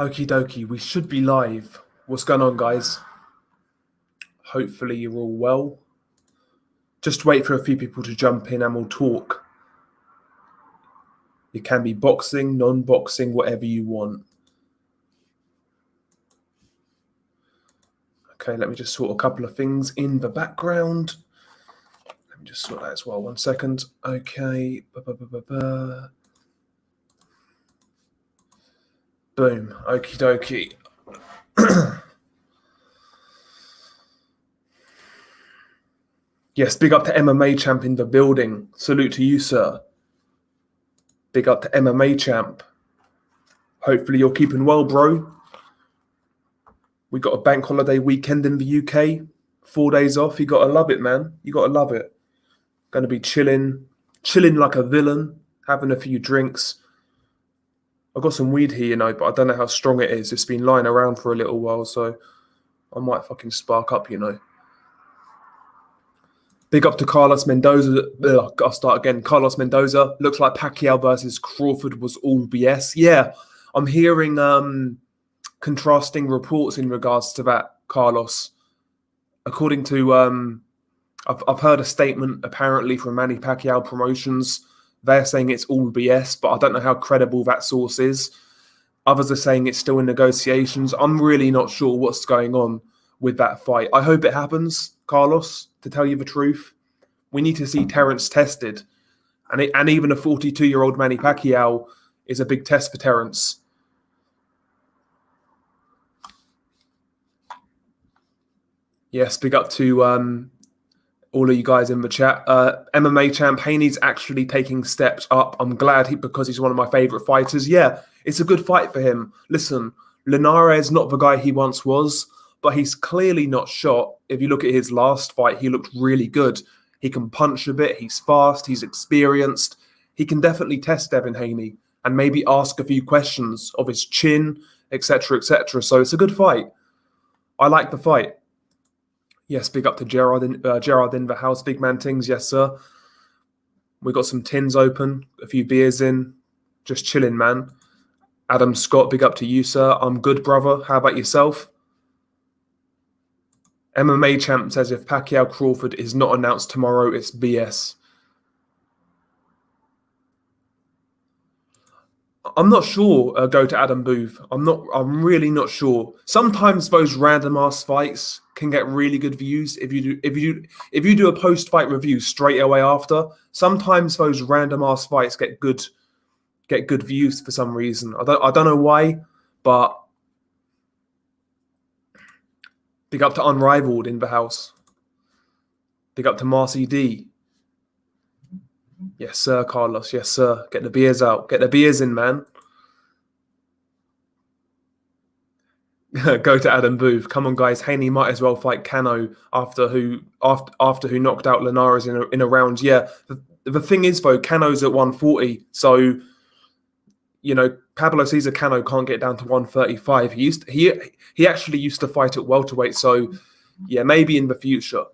Okie dokie, we should be live. What's going on, guys? Hopefully you're all well. Just wait for a few people to jump in and we'll talk. It can be boxing, non-boxing, whatever you want. Okay, let me just sort a couple of things in the background. Let me just sort that as well. 1 second. Okay. Boom. Okie dokie. Yes, big up to MMA champ in the building. Salute to you, sir. Big up to MMA champ. Hopefully you're keeping well, bro. We got a bank holiday weekend in the UK. 4 days off. You got to love it, man. You got to love it. Going to be chilling like a villain, having a few drinks. I've got some weed here, but I don't know how strong it is. It's been lying around for a little while, so I might fucking spark up, Big up to Carlos Mendoza. I'll start again. Carlos Mendoza. Looks like Pacquiao versus Crawford was all BS. Yeah, I'm hearing contrasting reports in regards to that, Carlos. According to, I've heard a statement apparently from Manny Pacquiao Promotions. They're saying it's all BS, but I don't know how credible that source is. Others are saying it's still in negotiations. I'm really not sure what's going on with that fight. I hope it happens, Carlos, to tell you the truth. We need to see Terence tested. And even a 42-year-old Manny Pacquiao is a big test for Terence. Yes, big up to all of you guys in the chat. MMA champ Haney's actually taking steps up. I'm glad because he's one of my favorite fighters. Yeah, it's a good fight for him. Listen, Linares not the guy he once was, but he's clearly not shot. If you look at his last fight, he looked really good. He can punch a bit. He's fast. He's experienced. He can definitely test Devin Haney and maybe ask a few questions of his chin, etc., etc. So it's a good fight. I like the fight. Yes, big up to Gerard in the house. Big man things, yes, sir. We got some tins open, a few beers in. Just chilling, man. Adam Scott, big up to you, sir. I'm good, brother. How about yourself? MMA champ says if Pacquiao Crawford is not announced tomorrow, it's BS. I'm not sure. Go to Adam Booth. I'm really not sure. Sometimes those random ass fights can get really good views if you do a post fight review straight away after. Sometimes those random ass fights get good views for some reason. I don't know why, but big up to Unrivaled in the house. Big up to Marcy D. Yes, sir, Carlos. Yes, sir. Get the beers out. Get the beers in, man. Go to Adam Booth. Come on, guys. Haney might as well fight Cano after who knocked out Linares in a round. Yeah. The thing is, though, Cano's at 140. So, Pablo Cesar Cano can't get down to 135. He actually used to fight at welterweight. So, yeah, maybe in the future.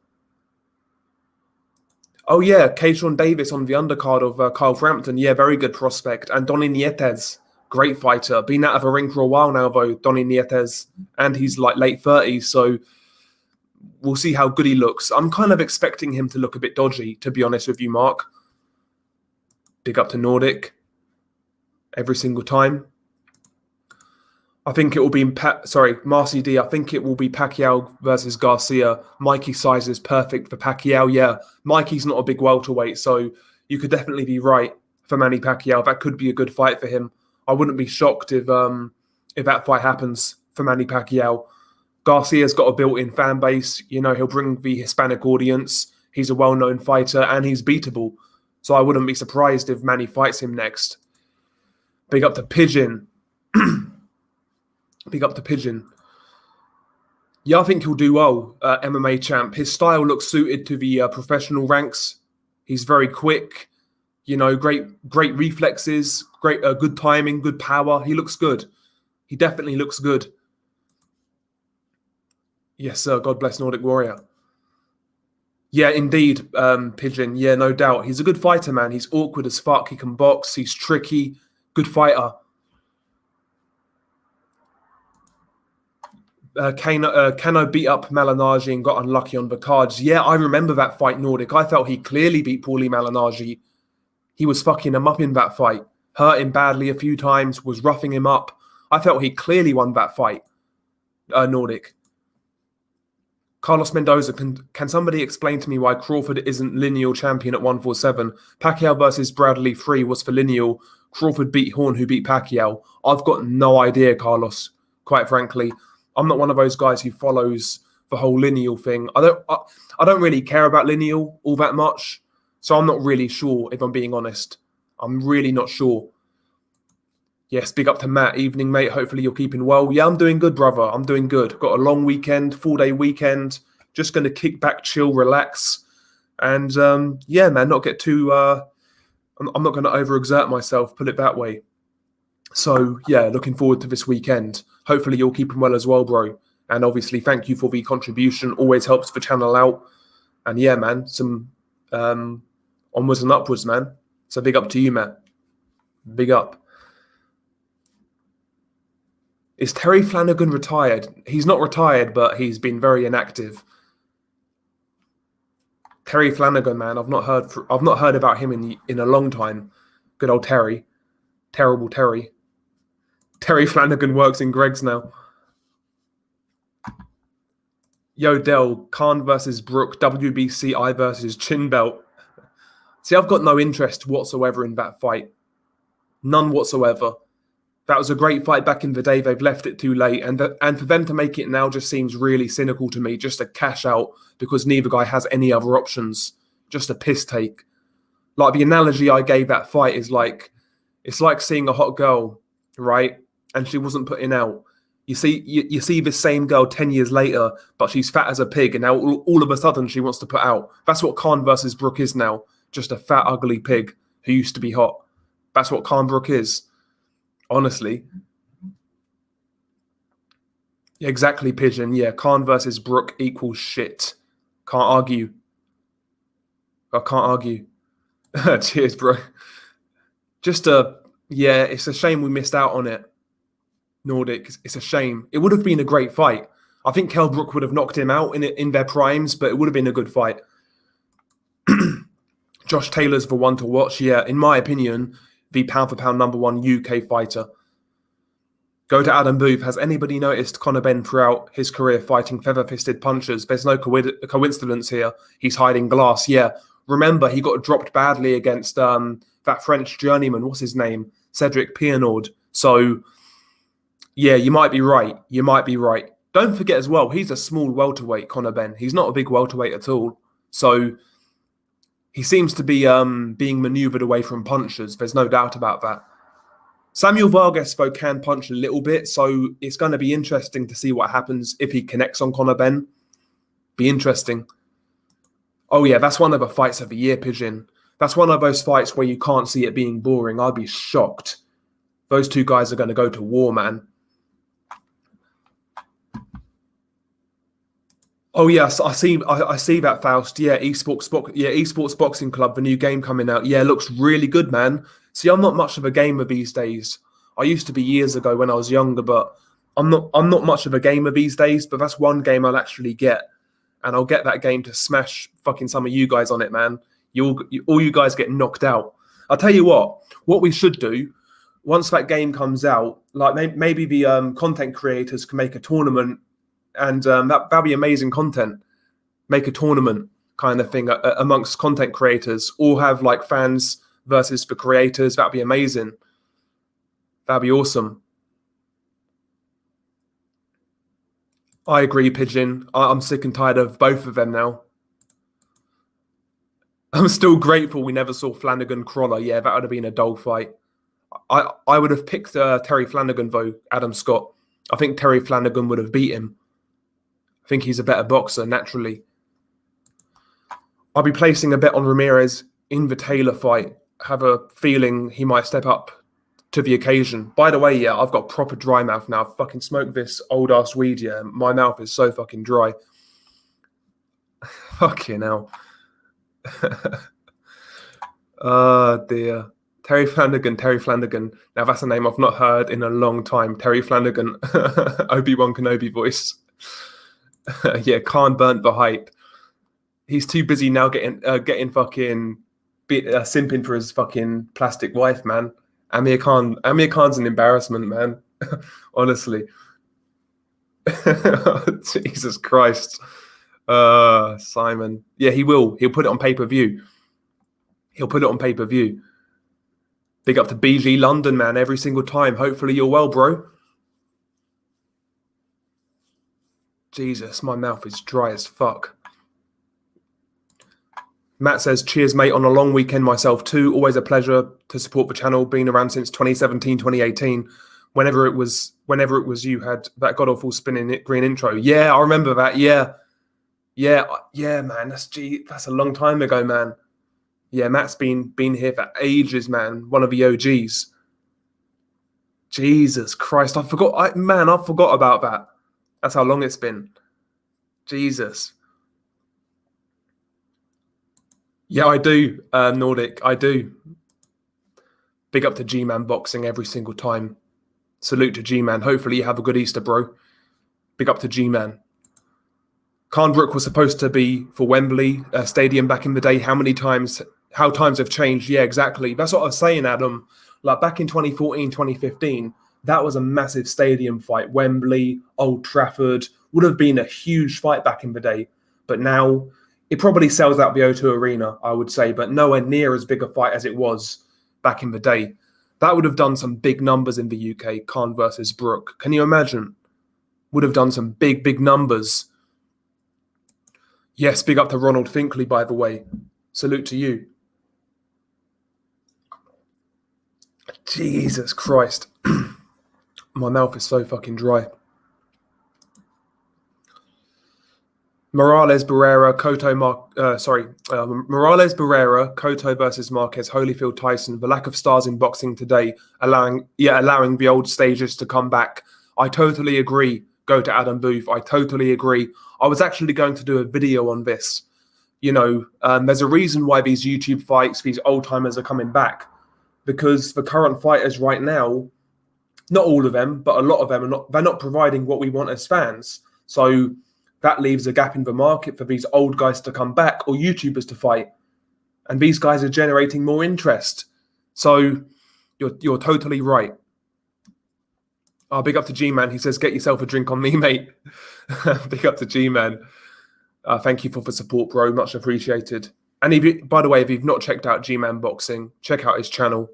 Oh, yeah, Keyshawn Davis on the undercard of Kyle Frampton. Yeah, very good prospect. And Donny Nietes, great fighter. Been out of a ring for a while now, though, Donny Nietes. And he's like late 30s, so we'll see how good he looks. I'm kind of expecting him to look a bit dodgy, to be honest with you, Mark. Big up to Nordic. Every single time. I think it will be Marcy D. I think it will be Pacquiao versus Garcia. Mikey's size is perfect for Pacquiao. Yeah, Mikey's not a big welterweight, so you could definitely be right for Manny Pacquiao. That could be a good fight for him. I wouldn't be shocked if that fight happens for Manny Pacquiao. Garcia's got a built-in fan base. He'll bring the Hispanic audience. He's a well-known fighter and he's beatable. So I wouldn't be surprised if Manny fights him next. Big up to Pigeon. Big up to Pigeon. Yeah, I think he'll do well, MMA champ. His style looks suited to the professional ranks. He's very quick, great reflexes, great good timing, good power. He looks good. He definitely looks good. Yes, sir. God bless Nordic Warrior. Yeah, indeed, Pigeon. Yeah, no doubt. He's a good fighter, man. He's awkward as fuck. He can box. He's tricky. Good fighter. Kano beat up Malignaggi and got unlucky on the cards. Yeah, I remember that fight, Nordic. I felt he clearly beat Paulie Malignaggi. He was fucking him up in that fight. Hurt him badly a few times, was roughing him up. I felt he clearly won that fight, Nordic. Carlos Mendoza, can somebody explain to me why Crawford isn't lineal champion at 147? Pacquiao versus Bradley 3 was for lineal. Crawford beat Horn, who beat Pacquiao. I've got no idea, Carlos, quite frankly. I'm not one of those guys who follows the whole lineal thing. I don't really care about lineal all that much, so I'm not really sure, if I'm being honest. I'm really not sure. Yes, big up to Matt. Evening, mate. Hopefully you're keeping well. Yeah, I'm doing good, brother. I'm doing good. Got a long weekend, 4-day weekend. Just going to kick back, chill, relax. And yeah, man, not get too... I'm not going to overexert myself, put it that way. So yeah, looking forward to this weekend. Hopefully you're keeping well as well, bro. And obviously, thank you for the contribution. Always helps the channel out. And yeah, man, some onwards and upwards, man. So big up to you, man. Big up. Is Terry Flanagan retired? He's not retired, but he's been very inactive. Terry Flanagan, man, I've not heard about him in a long time. Good old Terry. Terrible Terry. Terry Flanagan works in Greg's now. Yo, Dell, Khan versus Brook, WBCI versus Chin Belt. See, I've got no interest whatsoever in that fight. None whatsoever. That was a great fight back in the day. They've left it too late. And for them to make it now just seems really cynical to me, just a cash out because neither guy has any other options. Just a piss take. Like the analogy I gave that fight is like, it's like seeing a hot girl, right? And she wasn't putting out. You see this same girl 10 years later, but she's fat as a pig. And now all of a sudden she wants to put out. That's what Khan versus Brook is now. Just a fat, ugly pig who used to be hot. That's what Khan Brook is. Honestly. Exactly, Pigeon. Yeah, Khan versus Brook equals shit. Can't argue. I can't argue. Cheers, bro. Yeah, it's a shame we missed out on it. Nordic, it's a shame. It would have been a great fight. I think Kell Brook would have knocked him out in their primes, but it would have been a good fight. Josh Taylor's the one to watch. Yeah, in my opinion, the pound-for-pound #1 UK fighter. Go to Adam Booth. Has anybody noticed Conor Benn throughout his career fighting feather-fisted punchers? There's no coincidence here. He's hiding glass. Yeah. Remember, he got dropped badly against that French journeyman. What's his name? Cedric Piernord. So, yeah, you might be right. You might be right. Don't forget as well, he's a small welterweight, Conor Benn. He's not a big welterweight at all. So, he seems to be being manoeuvred away from punchers. There's no doubt about that. Samuel Vargas, though, can punch a little bit, so it's going to be interesting to see what happens if he connects on Conor Benn. Be interesting. Oh, yeah, that's one of the fights of the year, Pigeon. That's one of those fights where you can't see it being boring. I'd be shocked. Those two guys are going to go to war, man. Oh yes, I see that, Faust. Yeah, Esports Boxing Club, the new game coming out. Yeah, looks really good, man. See, I'm not much of a gamer these days. I used to be years ago when I was younger, but I'm not much of a gamer these days. But that's one game I'll actually get, and I'll get that game to smash fucking some of you guys on it, man. All you guys get knocked out. I'll tell you what we should do once that game comes out. Like maybe the content creators can make a tournament. And that'd be amazing content. Make a tournament kind of thing amongst content creators, or have like fans versus the creators. That'd be amazing. That'd be awesome. I agree, Pigeon. I'm sick and tired of both of them now. I'm still grateful we never saw Flanagan Crawler. Yeah, that would have been a dull fight. I would have picked Terry Flanagan, though, Adam Scott. I think Terry Flanagan would have beat him. I think he's a better boxer, naturally. I'll be placing a bet on Ramirez in the Taylor fight. Have a feeling he might step up to the occasion. By the way, yeah, I've got proper dry mouth now. I fucking smoke this old-ass weed, yeah. My mouth is so fucking dry. Fucking hell. Oh, dear. Terry Flanagan. Now, that's a name I've not heard in a long time. Terry Flanagan. Obi-Wan Kenobi voice. Yeah, Khan burnt the hype. He's too busy now getting fucking simping for his fucking plastic wife, man. Amir Khan's an embarrassment, man. Honestly. Jesus Christ. Simon. Yeah, he will. He'll put it on pay-per-view. He'll put it on pay-per-view. Big up to BG London, man, every single time. Hopefully you're well, bro. Jesus, my mouth is dry as fuck. Matt says, cheers, mate, on a long weekend myself too. Always a pleasure to support the channel. Been around since 2017, 2018. Whenever it was you had that god-awful spinning green intro. Yeah, I remember that. Yeah, man. That's a long time ago, man. Yeah, Matt's been here for ages, man. One of the OGs. Jesus Christ, I forgot about that. That's how long it's been. Jesus. Yeah, I do, Nordic. I do. Big up to G-Man Boxing every single time. Salute to G-Man. Hopefully you have a good Easter, bro. Big up to G-Man. Carnbrook was supposed to be for Wembley Stadium back in the day. How times have changed. Yeah, exactly. That's what I was saying, Adam. Like back in 2014, 2015, that was a massive stadium fight. Wembley, Old Trafford would have been a huge fight back in the day. But now it probably sells out the O2 Arena, I would say, but nowhere near as big a fight as it was back in the day. That would have done some big numbers in the UK, Khan versus Brook. Can you imagine? Would have done some big numbers. Yes, big up to Ronald Finkley, by the way. Salute to you. Jesus Christ. My mouth is so fucking dry. Morales Barrera, Cotto versus Marquez, Holyfield Tyson. The lack of stars in boxing today, allowing the old stages to come back. I totally agree. Go to Adam Booth. I totally agree. I was actually going to do a video on this. You know, there's a reason why these YouTube fights, these old timers are coming back, because the current fighters right now, not all of them, but a lot of them they're not providing what we want as fans. So that leaves a gap in the market for these old guys to come back or YouTubers to fight. And these guys are generating more interest. So you're totally right. Oh, big up to G-Man. He says, get yourself a drink on me, mate. Big up to G-Man. Thank you for the support, bro. Much appreciated. And by the way, if you've not checked out G-Man Boxing, check out his channel.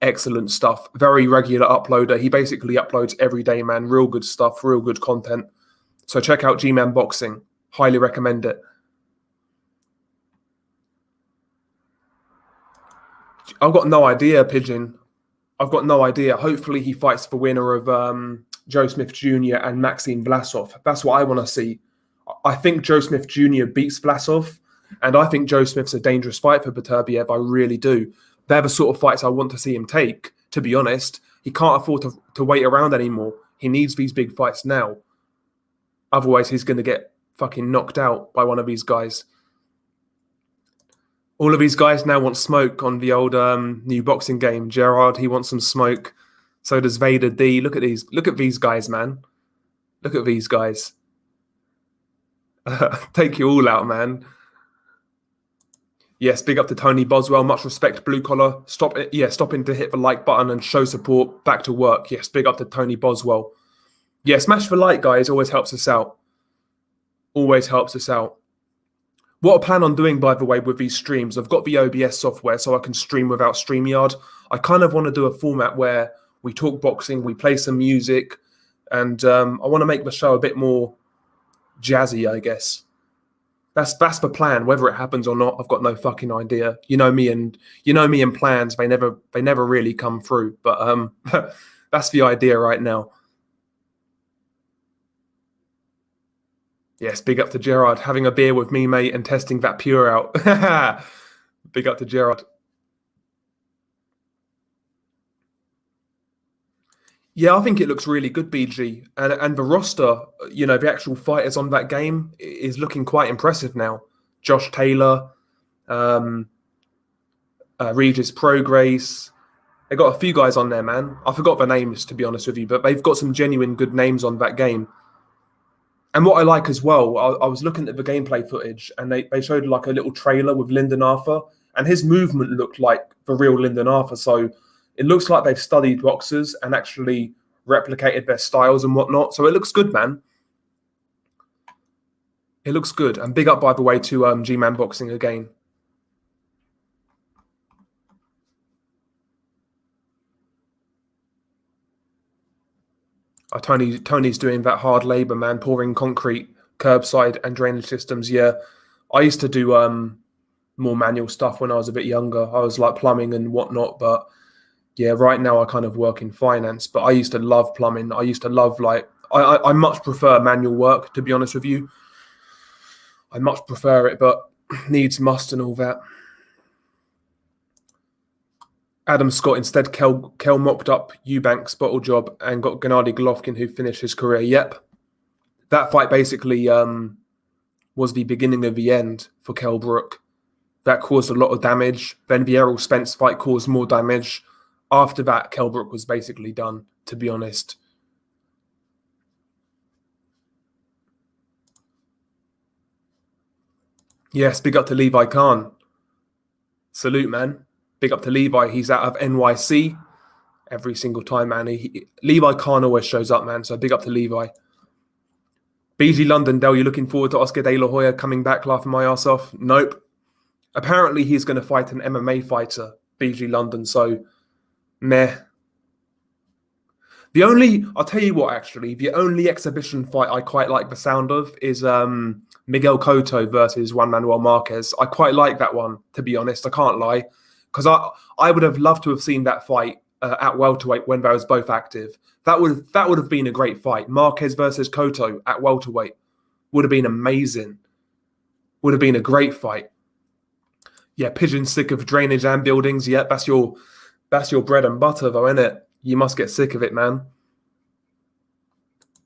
Excellent stuff. Very regular uploader. He basically uploads every day, man. Real good stuff, real good content. So check out G-Man Boxing. Highly recommend it. I've got no idea, Pigeon. I've got no idea. Hopefully he fights the winner of Joe Smith Jr. and Maxime Vlasov. That's what I want to see. I think Joe Smith Jr. beats Vlasov, and I think Joe Smith's a dangerous fight for Beterbiev. I really do. They're the sort of fights I want to see him take, to be honest. He can't afford to wait around anymore. He needs these big fights now. Otherwise, he's going to get fucking knocked out by one of these guys. All of these guys now want smoke on the old new boxing game. Gerard, he wants some smoke. So does Vader D. Look at these guys, man. Look at these guys. Take you all out, man. Yes, big up to Tony Boswell. Much respect, blue collar. Stopping to hit the like button and show support. Back to work. Yes, big up to Tony Boswell. Yeah, smash the like, guys. Always helps us out. Always helps us out. What I plan on doing, by the way, with these streams, I've got the OBS software so I can stream without StreamYard. I kind of want to do a format where we talk boxing, we play some music, and I want to make the show a bit more jazzy, I guess. That's the plan. Whether it happens or not, I've got no fucking idea. You know me and plans. They never really come through. But that's the idea right now. Yes, big up to Gerard. Having a beer with me, mate, and testing that pure out. Big up to Gerard. Yeah, I think it looks really good, BG. And the roster, you know, the actual fighters on that game is looking quite impressive now. Josh Taylor, Regis Prograis. They got a few guys on there, man. I forgot the names, to be honest with you, but they've got some genuine good names on that game. And what I like as well, I was looking at the gameplay footage, and they showed like a little trailer with Lyndon Arthur, and his movement looked like the real Lyndon Arthur. So it looks like they've studied boxers and actually replicated their styles and whatnot. So it looks good, man. It looks good. And big up, by the way, to G-Man Boxing again. Tony's doing that hard labor, man, pouring concrete, curbside and drainage systems. Yeah, I used to do more manual stuff when I was a bit younger. I was like plumbing and whatnot, but yeah, right now I kind of work in finance. But I used to love plumbing. I used to love I much prefer manual work, to be honest with you. I much prefer it, but needs must and all that. Adam Scott instead, Kel mopped up Eubank's bottle job and got Gennady Golovkin, who finished his career. Yep. That fight basically was the beginning of the end for Kell Brook. That caused a lot of damage. Then the Errol Spence fight caused more damage. After that, Kell Brook was basically done, to be honest. Yes, big up to Levi Khan. Salute, man. Big up to Levi. He's out of NYC every single time, man. Levi Khan always shows up, man. So big up to Levi. BG Londondale, you looking forward to Oscar De La Hoya coming back, laughing my ass off? Nope. Apparently, he's going to fight an MMA fighter, BG London. So, meh. I'll tell you what, actually, the only exhibition fight I quite like the sound of is Miguel Cotto versus Juan Manuel Marquez. I quite like that one, to be honest. I can't lie. Because I would have loved to have seen that fight at welterweight when they was both active. That would have been a great fight. Marquez versus Cotto at welterweight would have been amazing. Would have been a great fight. Yeah, Pigeon sick of drainage and buildings. Yeah, that's your bread and butter, though, isn't it? You must get sick of it, man.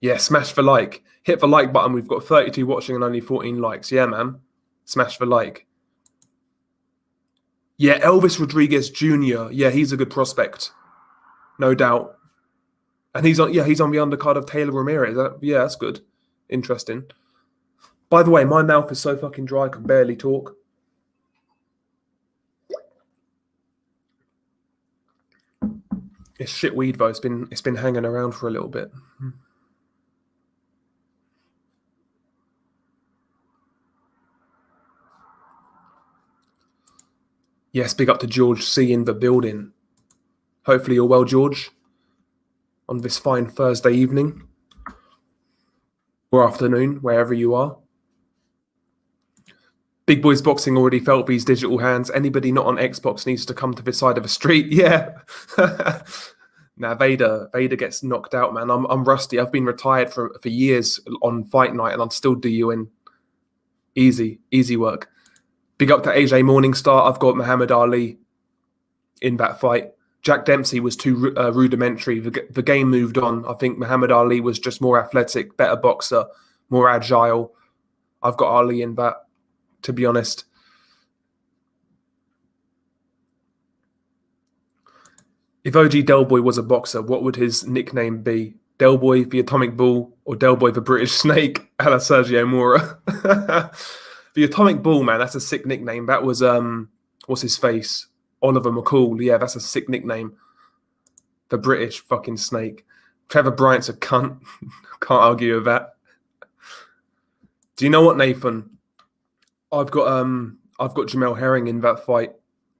Yeah, smash the like. Hit the like button. We've got 32 watching and only 14 likes. Yeah, man. Smash the like. Yeah, Elvis Rodriguez Jr. Yeah, he's a good prospect. No doubt. And he's on the undercard of Taylor Ramirez. Yeah, that's good. Interesting. By the way, my mouth is so fucking dry I can barely talk. It's shit weed though. It's been hanging around for a little bit. Yes, big up to George C in the building. Hopefully you're well, George, on this fine Thursday evening or afternoon, wherever you are. Big Boys Boxing already felt these digital hands. Anybody not on Xbox needs to come to this side of the street. Yeah. Now Vader gets knocked out, man. I'm rusty. I've been retired for years on fight night, and I'm still DUing. Easy work. Big up to AJ Morningstar. I've got Muhammad Ali in that fight. Jack Dempsey was too rudimentary. The game moved on. I think Muhammad Ali was just more athletic, better boxer, more agile. I've got Ali in that, to be honest. If OG Delboy was a boxer, what would his nickname be? Delboy the Atomic Bull or Delboy the British Snake? A la Sergio Mora. The Atomic Bull, man, that's a sick nickname. That was, what's his face? Oliver McCall. Yeah, that's a sick nickname. The British fucking Snake. Trevor Bryant's a cunt. Can't argue with that. Do you know what, Nathan? I've got Jamel Herring in that fight.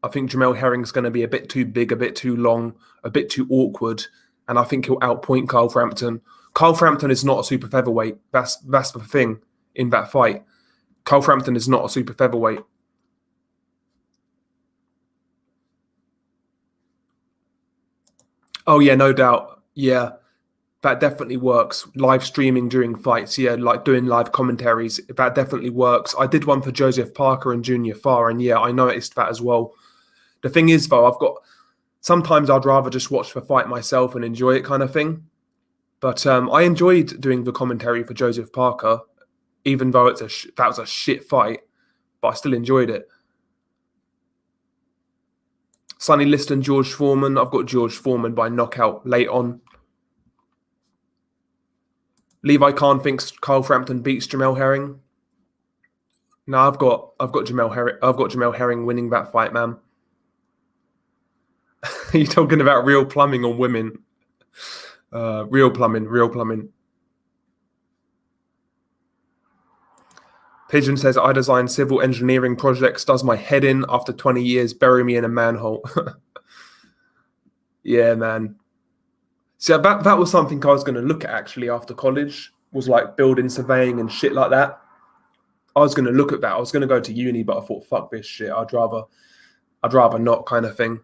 I think Jamel Herring's going to be a bit too big, a bit too long, a bit too awkward, and I think he'll outpoint Carl Frampton. Carl Frampton is not a super featherweight. That's the thing in that fight. Carl Frampton is not a super featherweight. Oh yeah, no doubt. Yeah, that definitely works. Live streaming during fights, yeah, like doing live commentaries, that definitely works. I did one for Joseph Parker and Junior Farr, and yeah, I noticed that as well. The thing is, though, sometimes I'd rather just watch the fight myself and enjoy it kind of thing. But I enjoyed doing the commentary for Joseph Parker, even though that was a shit fight, but I still enjoyed it. Sonny Liston, George Foreman. I've got George Foreman by knockout late on. Levi Khan thinks Kyle Frampton beats Jamel Herring. No, I've got Jamel Herring. I've got Jamel Herring winning that fight, man. You're talking about real plumbing on women. Real plumbing. Pigeon says, I design civil engineering projects, does my head in after 20 years, bury me in a manhole. Yeah, man. See, that was something I was going to look at actually after college, was like building surveying and shit like that. I was going to look at that. I was going to go to uni, but I thought, fuck this shit. I'd rather not, kind of thing.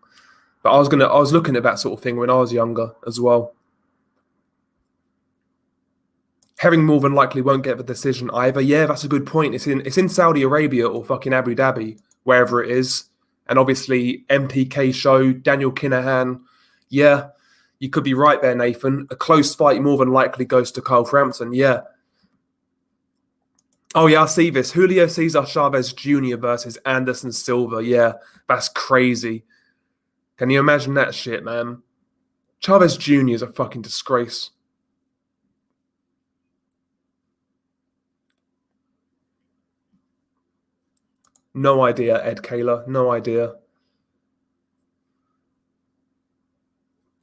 But I was looking at that sort of thing when I was younger as well. Herring more than likely won't get the decision either. Yeah, that's a good point. It's in Saudi Arabia or fucking Abu Dhabi, wherever it is. And obviously MTK show, Daniel Kinahan. Yeah, you could be right there, Nathan. A close fight more than likely goes to Kyle Frampton. Yeah. Oh yeah, I see this. Julio Cesar Chavez Jr. versus Anderson Silva. Yeah, that's crazy. Can you imagine that shit, man? Chavez Jr. is a fucking disgrace. No idea, Ed Kaler. No idea.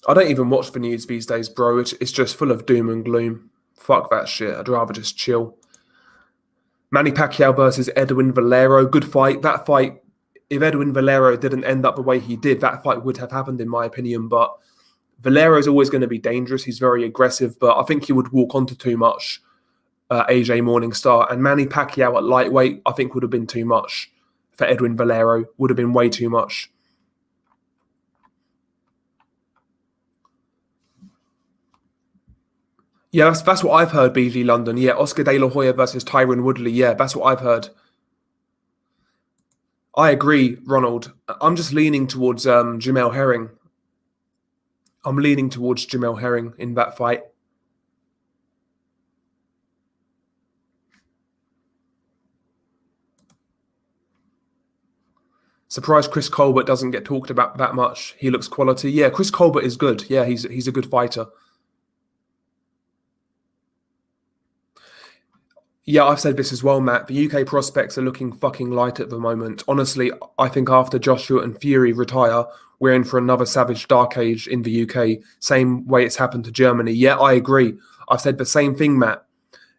I don't even watch the news these days, bro. It's just full of doom and gloom. Fuck that shit. I'd rather just chill. Manny Pacquiao versus Edwin Valero. Good fight. That fight, if Edwin Valero didn't end up the way he did, that fight would have happened, in my opinion. But Valero's always going to be dangerous. He's very aggressive, but I think he would walk onto too much AJ Morningstar. And Manny Pacquiao at lightweight, I think would have been too much for Edwin Valero. Would have been way too much. Yeah, that's what I've heard, BG London. Yeah, Oscar De La Hoya versus Tyron Woodley. Yeah, that's what I've heard. I agree, Ronald. I'm just leaning towards Jamel Herring. I'm leaning towards Jamel Herring in that fight. Surprised Chris Colbert doesn't get talked about that much. He looks quality. Yeah, Chris Colbert is good. Yeah, he's a good fighter. Yeah, I've said this as well, Matt. The UK prospects are looking fucking light at the moment. Honestly, I think after Joshua and Fury retire, we're in for another savage dark age in the UK. Same way it's happened to Germany. Yeah, I agree. I've said the same thing, Matt.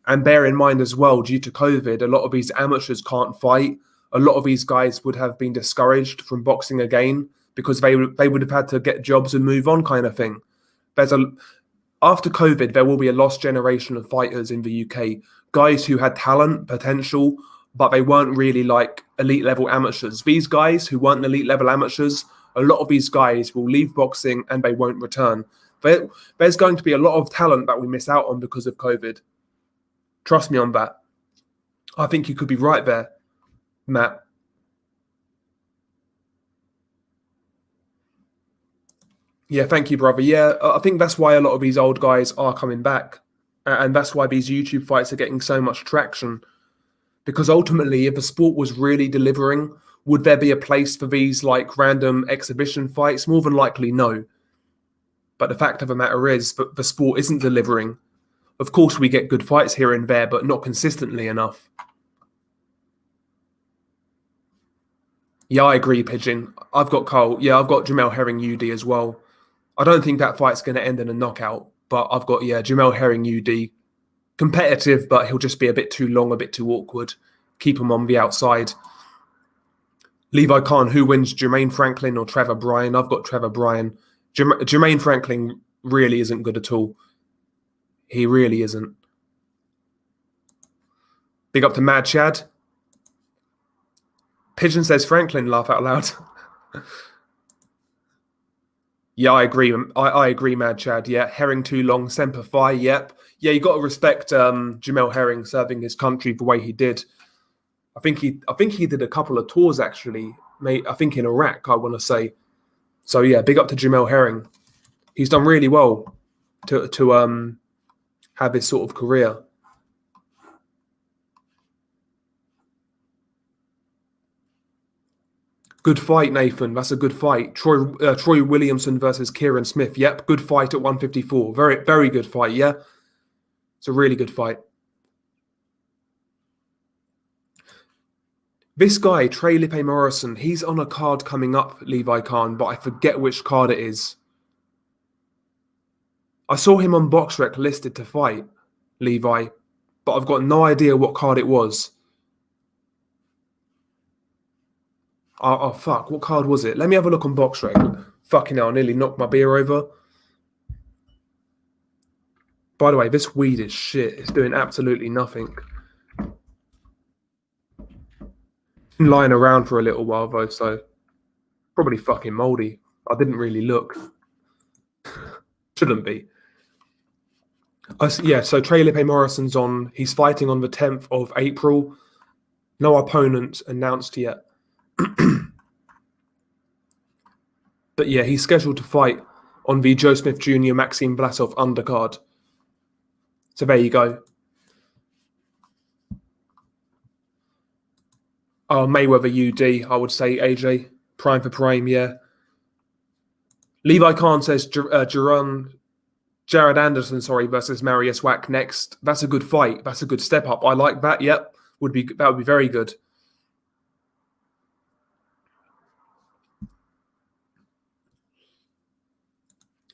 And bear in mind as well, due to COVID, a lot of these amateurs can't fight. A lot of these guys would have been discouraged from boxing again because they would have had to get jobs and move on, kind of thing. After COVID, there will be a lost generation of fighters in the UK. Guys who had talent, potential, but they weren't really like elite level amateurs. These guys who weren't elite level amateurs, a lot of these guys will leave boxing and they won't return. There's going to be a lot of talent that we miss out on because of COVID. Trust me on that. I think you could be right there, Matt. Yeah, thank you, brother. Yeah, I think that's why a lot of these old guys are coming back. And that's why these YouTube fights are getting so much traction. Because ultimately, if the sport was really delivering, would there be a place for these like random exhibition fights? More than likely, no. But the fact of the matter is that the sport isn't delivering. Of course, we get good fights here and there, but not consistently enough. Yeah, I agree, Pigeon. I've got Jamel Herring UD as well. I don't think that fight's going to end in a knockout, but I've got, Jamel Herring UD. Competitive, but he'll just be a bit too long, a bit too awkward. Keep him on the outside. Levi Khan, who wins, Jermaine Franklin or Trevor Bryan? I've got Trevor Bryan. Jermaine Franklin really isn't good at all. He really isn't. Big up to Mad Chad. Pigeon says Franklin, laugh out loud. Yeah, I agree. I agree, Mad Chad. Yeah, Herring too long, Semper Fi. Yep. Yeah, you got to respect Jamel Herring serving his country the way he did. I think he did a couple of tours actually. I think in Iraq, I want to say. So yeah, big up to Jamel Herring. He's done really well to have his sort of career. Good fight, Nathan. That's a good fight. Troy Williamson versus Kieran Smith. Yep, good fight at 154. Very, very good fight, yeah. It's a really good fight. This guy, Trey Lippe Morrison, he's on a card coming up, Levi Khan, but I forget which card it is. I saw him on BoxRec listed to fight, Levi, but I've got no idea what card it was. Oh, fuck, what card was it? Let me have a look on BoxRec. Fucking hell, I nearly knocked my beer over. By the way, this weed is shit. It's doing absolutely nothing. Been lying around for a little while, though, so probably fucking mouldy. I didn't really look. Shouldn't be. Yeah, so Trey Lippe Morrison's on. He's fighting on the 10th of April. No opponent announced yet. But yeah, he's scheduled to fight on the Joe Smith Jr. Maxime Blasov undercard. So there you go. Mayweather UD, I would say, AJ. Prime for prime, yeah. Levi Khan says Jared Anderson, versus Marius Wack next. That's a good fight. That's a good step up. I like that. Yep, that would be very good.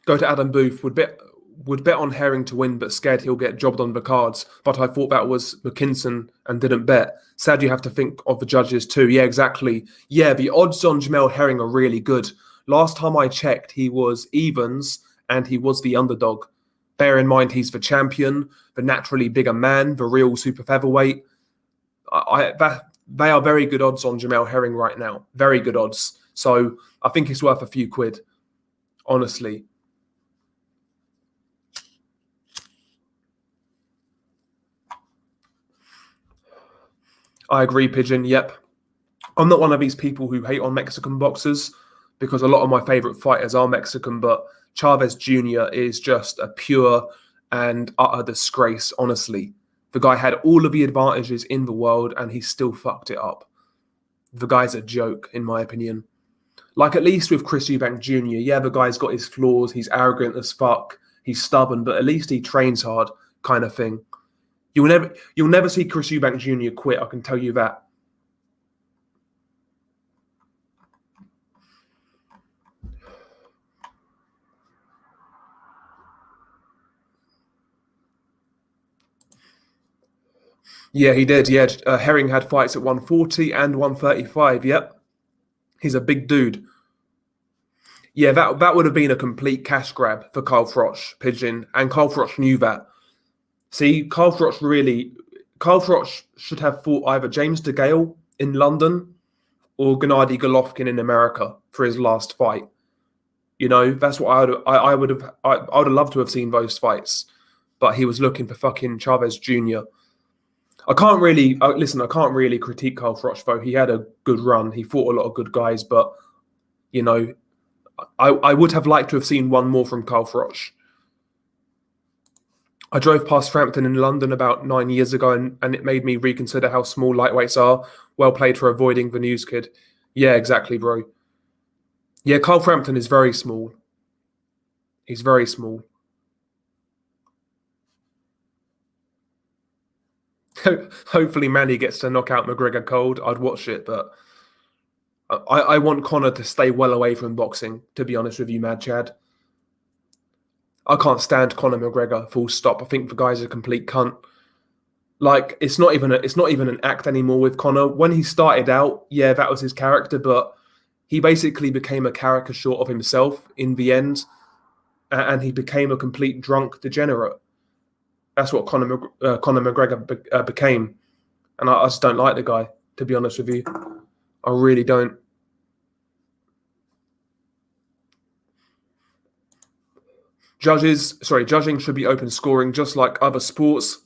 Go to Adam Booth. Would bet on Herring to win, but scared he'll get jobbed on the cards. But I thought that was McKinson and didn't bet. Sad you have to think of the judges too. Yeah, exactly. Yeah, the odds on Jamel Herring are really good. Last time I checked, he was evens and he was the underdog. Bear in mind, he's the champion, the naturally bigger man, the real super featherweight. They are very good odds on Jamel Herring right now. Very good odds. So I think it's worth a few quid, honestly. I agree, Pigeon. Yep. I'm not one of these people who hate on Mexican boxers because a lot of my favorite fighters are Mexican, but Chavez Jr. is just a pure and utter disgrace, honestly. The guy had all of the advantages in the world and he still fucked it up. The guy's a joke, in my opinion. Like, at least with Chris Eubank Jr., yeah, the guy's got his flaws, he's arrogant as fuck, he's stubborn, but at least he trains hard, kind of thing. You'll never see Chris Eubank Jr. quit, I can tell you that. Yeah, he did. Yeah, Herring had fights at 140 and 135. Yep. He's a big dude. Yeah, that would have been a complete cash grab for Carl Froch, Pigeon, and Carl Froch knew that. See, Carl Froch should have fought either James DeGale in London or Gennady Golovkin in America for his last fight. You know, that's what I would have loved to have seen those fights, but he was looking for fucking Chavez Jr. I can't really critique Carl Froch though. He had a good run. He fought a lot of good guys, but you know, I would have liked to have seen one more from Carl Froch. I drove past Frampton in London about 9 years ago, and it made me reconsider how small lightweights are. Well played for avoiding the news, kid. Yeah, exactly, bro. Yeah, Carl Frampton is very small. He's very small. Hopefully Manny gets to knock out McGregor cold. I'd watch it, but I want Conor to stay well away from boxing, to be honest with you, Mad Chad. I can't stand Conor McGregor, full stop. I think the guy's a complete cunt. Like, it's not even an act anymore with Conor. When he started out, yeah, that was his character, but he basically became a caricature of himself in the end, and he became a complete drunk degenerate. That's what Conor McGregor became. And I just don't like the guy, to be honest with you. I really don't. Judging should be open scoring, just like other sports.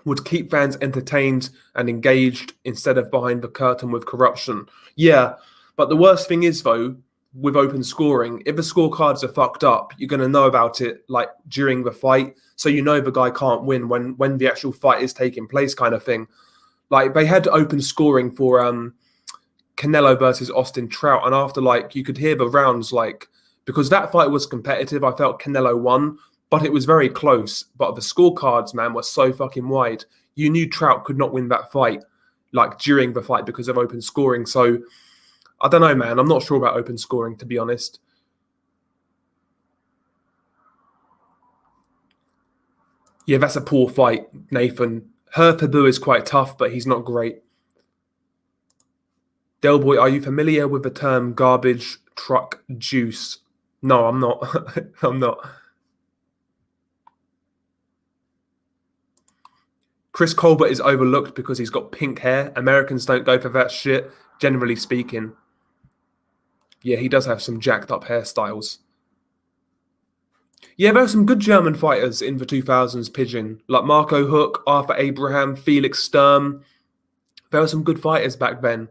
Would keep fans entertained and engaged instead of behind the curtain with corruption. Yeah, but the worst thing is, though, with open scoring, if the scorecards are fucked up, you're going to know about it like during the fight, so you know the guy can't win when the actual fight is taking place, kind of thing. Like, they had open scoring for Canelo versus Austin Trout, and after, like, you could hear the rounds, like, because that fight was competitive, I felt Canelo won, but it was very close. But the scorecards, man, were so fucking wide. You knew Trout could not win that fight, like during the fight, because of open scoring. So I don't know, man. I'm not sure about open scoring, to be honest. Yeah, that's a poor fight, Nathan. Herfabu is quite tough, but he's not great. Del Boy, are you familiar with the term garbage truck juice? No, I'm not. I'm not. Chris Colbert is overlooked because he's got pink hair. Americans don't go for that shit, generally speaking. Yeah, he does have some jacked up hairstyles. Yeah, there were some good German fighters in the 2000s, Pigeon. Like Marco Huck, Arthur Abraham, Felix Sturm. There were some good fighters back then.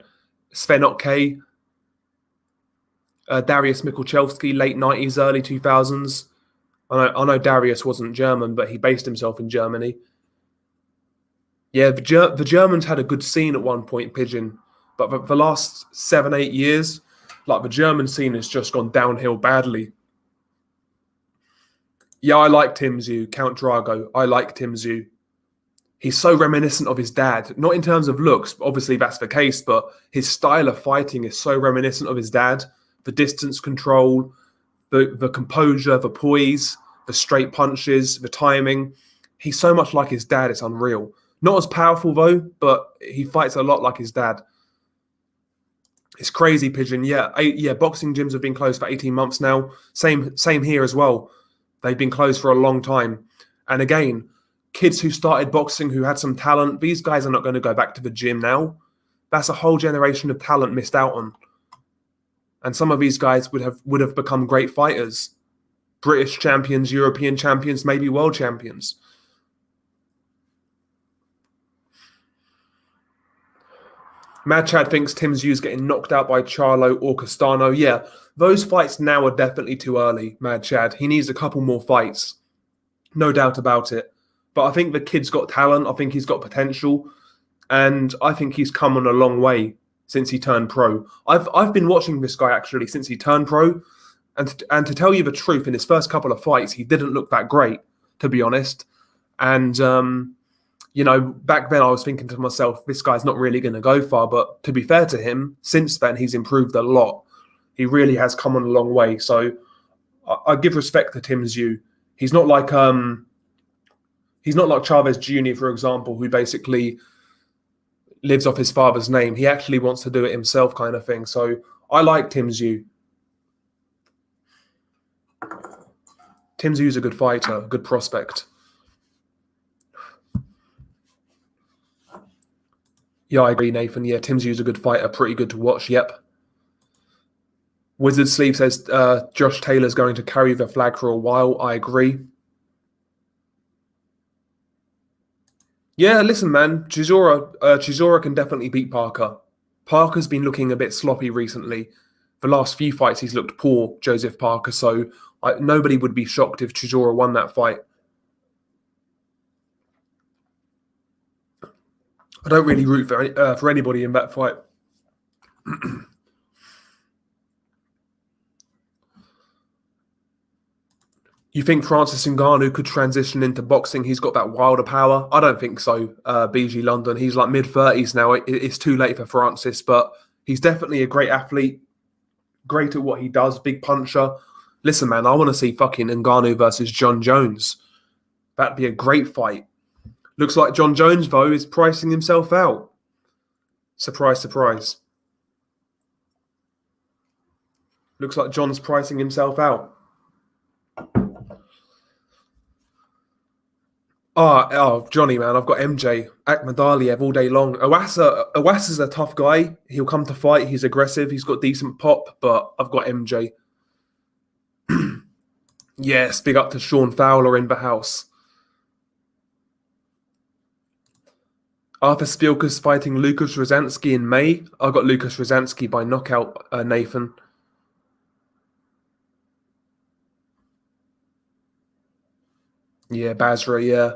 Sven Ottke, Darius Mikuchelski, late 90s, early 2000s. I know Darius wasn't German, but he based himself in Germany. Yeah, the Germans had a good scene at one point, Pigeon. But the last 7-8 years, like the German scene has just gone downhill badly. Yeah, I like Tim Tszyu, Count Drago. I like Tim Tszyu. He's so reminiscent of his dad. Not in terms of looks, obviously that's the case, but his style of fighting is so reminiscent of his dad. The distance control, the composure, the poise, the straight punches, the timing. He's so much like his dad, it's unreal. Not as powerful though, but he fights a lot like his dad. It's crazy, Pigeon. Yeah, boxing gyms have been closed for 18 months now. Same here as well. They've been closed for a long time. And again, kids who started boxing, who had some talent, these guys are not going to go back to the gym now. That's a whole generation of talent missed out on. And some of these guys would have become great fighters. British champions, European champions, maybe world champions. Mad Chad thinks Tim Tszyu getting knocked out by Charlo or Castano. Yeah, those fights now are definitely too early, Mad Chad. He needs a couple more fights. No doubt about it. But I think the kid's got talent. I think he's got potential. And I think he's come on a long way since he turned pro. I've been watching this guy actually since he turned pro. And to tell you the truth, in his first couple of fights, he didn't look that great, to be honest. And, back then I was thinking to myself, this guy's not really going to go far. But to be fair to him, since then, he's improved a lot. He really has come on a long way. So I give respect to Tim Tszyu. He's not like Chavez Jr., for example, who basically lives off his father's name. He actually wants to do it himself, kind of thing. So I like Tim Tszyu. Tim Tszyu's a good fighter, a good prospect. Yeah, I agree, Nathan. Yeah, Tim Tszyu's a good fighter, pretty good to watch. Yep. Wizard Sleeve says Josh Taylor's going to carry the flag for a while. I agree. Yeah, listen, man. Chisora can definitely beat Parker. Parker's been looking a bit sloppy recently. The last few fights, he's looked poor, Joseph Parker. So nobody would be shocked if Chisora won that fight. I don't really root for anybody in that fight. You think Francis Ngannou could transition into boxing? He's got that wilder power. I don't think so, BG London. He's like mid-30s now. It's too late for Francis, but he's definitely a great athlete. Great at what he does. Big puncher. Listen, man, I want to see fucking Ngannou versus John Jones. That'd be a great fight. Looks like John Jones, though, is pricing himself out. Surprise, surprise. Looks like John's pricing himself out. Oh, Johnny, man, I've got MJ, Akhmadaliev all day long. Owasa's a tough guy. He'll come to fight. He's aggressive. He's got decent pop, but I've got MJ. Yes, big up to Sean Fowler in the house. Arthur Spilka's fighting Lucas Rozansky in May. I got Lucas Rozansky by knockout, Nathan. Yeah, Basra, yeah.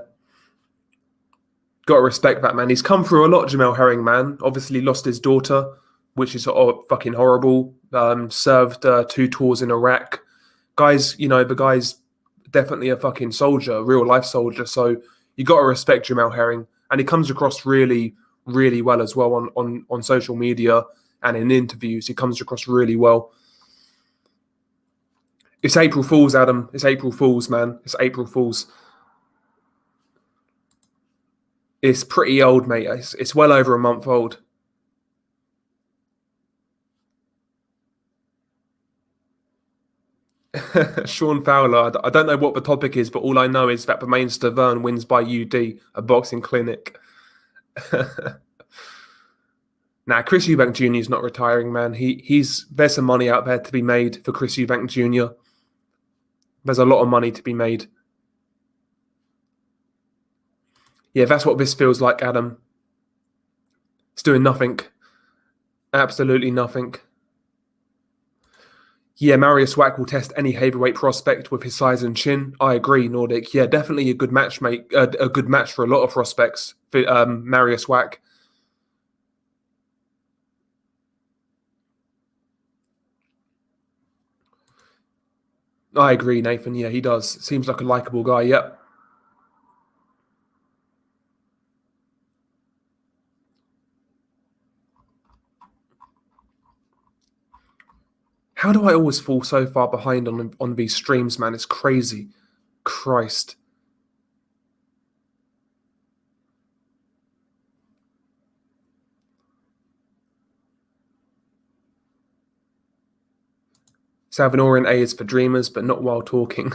Got to respect that, man. He's come through a lot, Jamel Herring, man. Obviously lost his daughter, which is fucking horrible. Served 2 tours in Iraq. The guy's definitely a fucking soldier, a real life soldier. So you got to respect Jamal Herring, and he comes across really, really well as well on social media and in interviews. He comes across really well. It's April Fool's, Adam. It's April Fool's, man. It's April Fool's. It's pretty old, mate. It's well over a month old. Sean Fowler. I don't know what the topic is, but all I know is that Bermain Stavern wins by UD, a boxing clinic. Nah, Chris Eubank Jr. is not retiring, man. There's some money out there to be made for Chris Eubank Jr. There's a lot of money to be made. Yeah, that's what this feels like, Adam. It's doing nothing. Absolutely nothing. Yeah, Marius Wack will test any heavyweight prospect with his size and chin. I agree, Nordic. Yeah, definitely a good match, mate. A good match for a lot of prospects. For Marius Wack. I agree, Nathan. Yeah, he does. Seems like a likable guy. Yep. How do I always fall so far behind on these streams, man? It's crazy. Christ. Salvadorian A is for dreamers, but not while talking.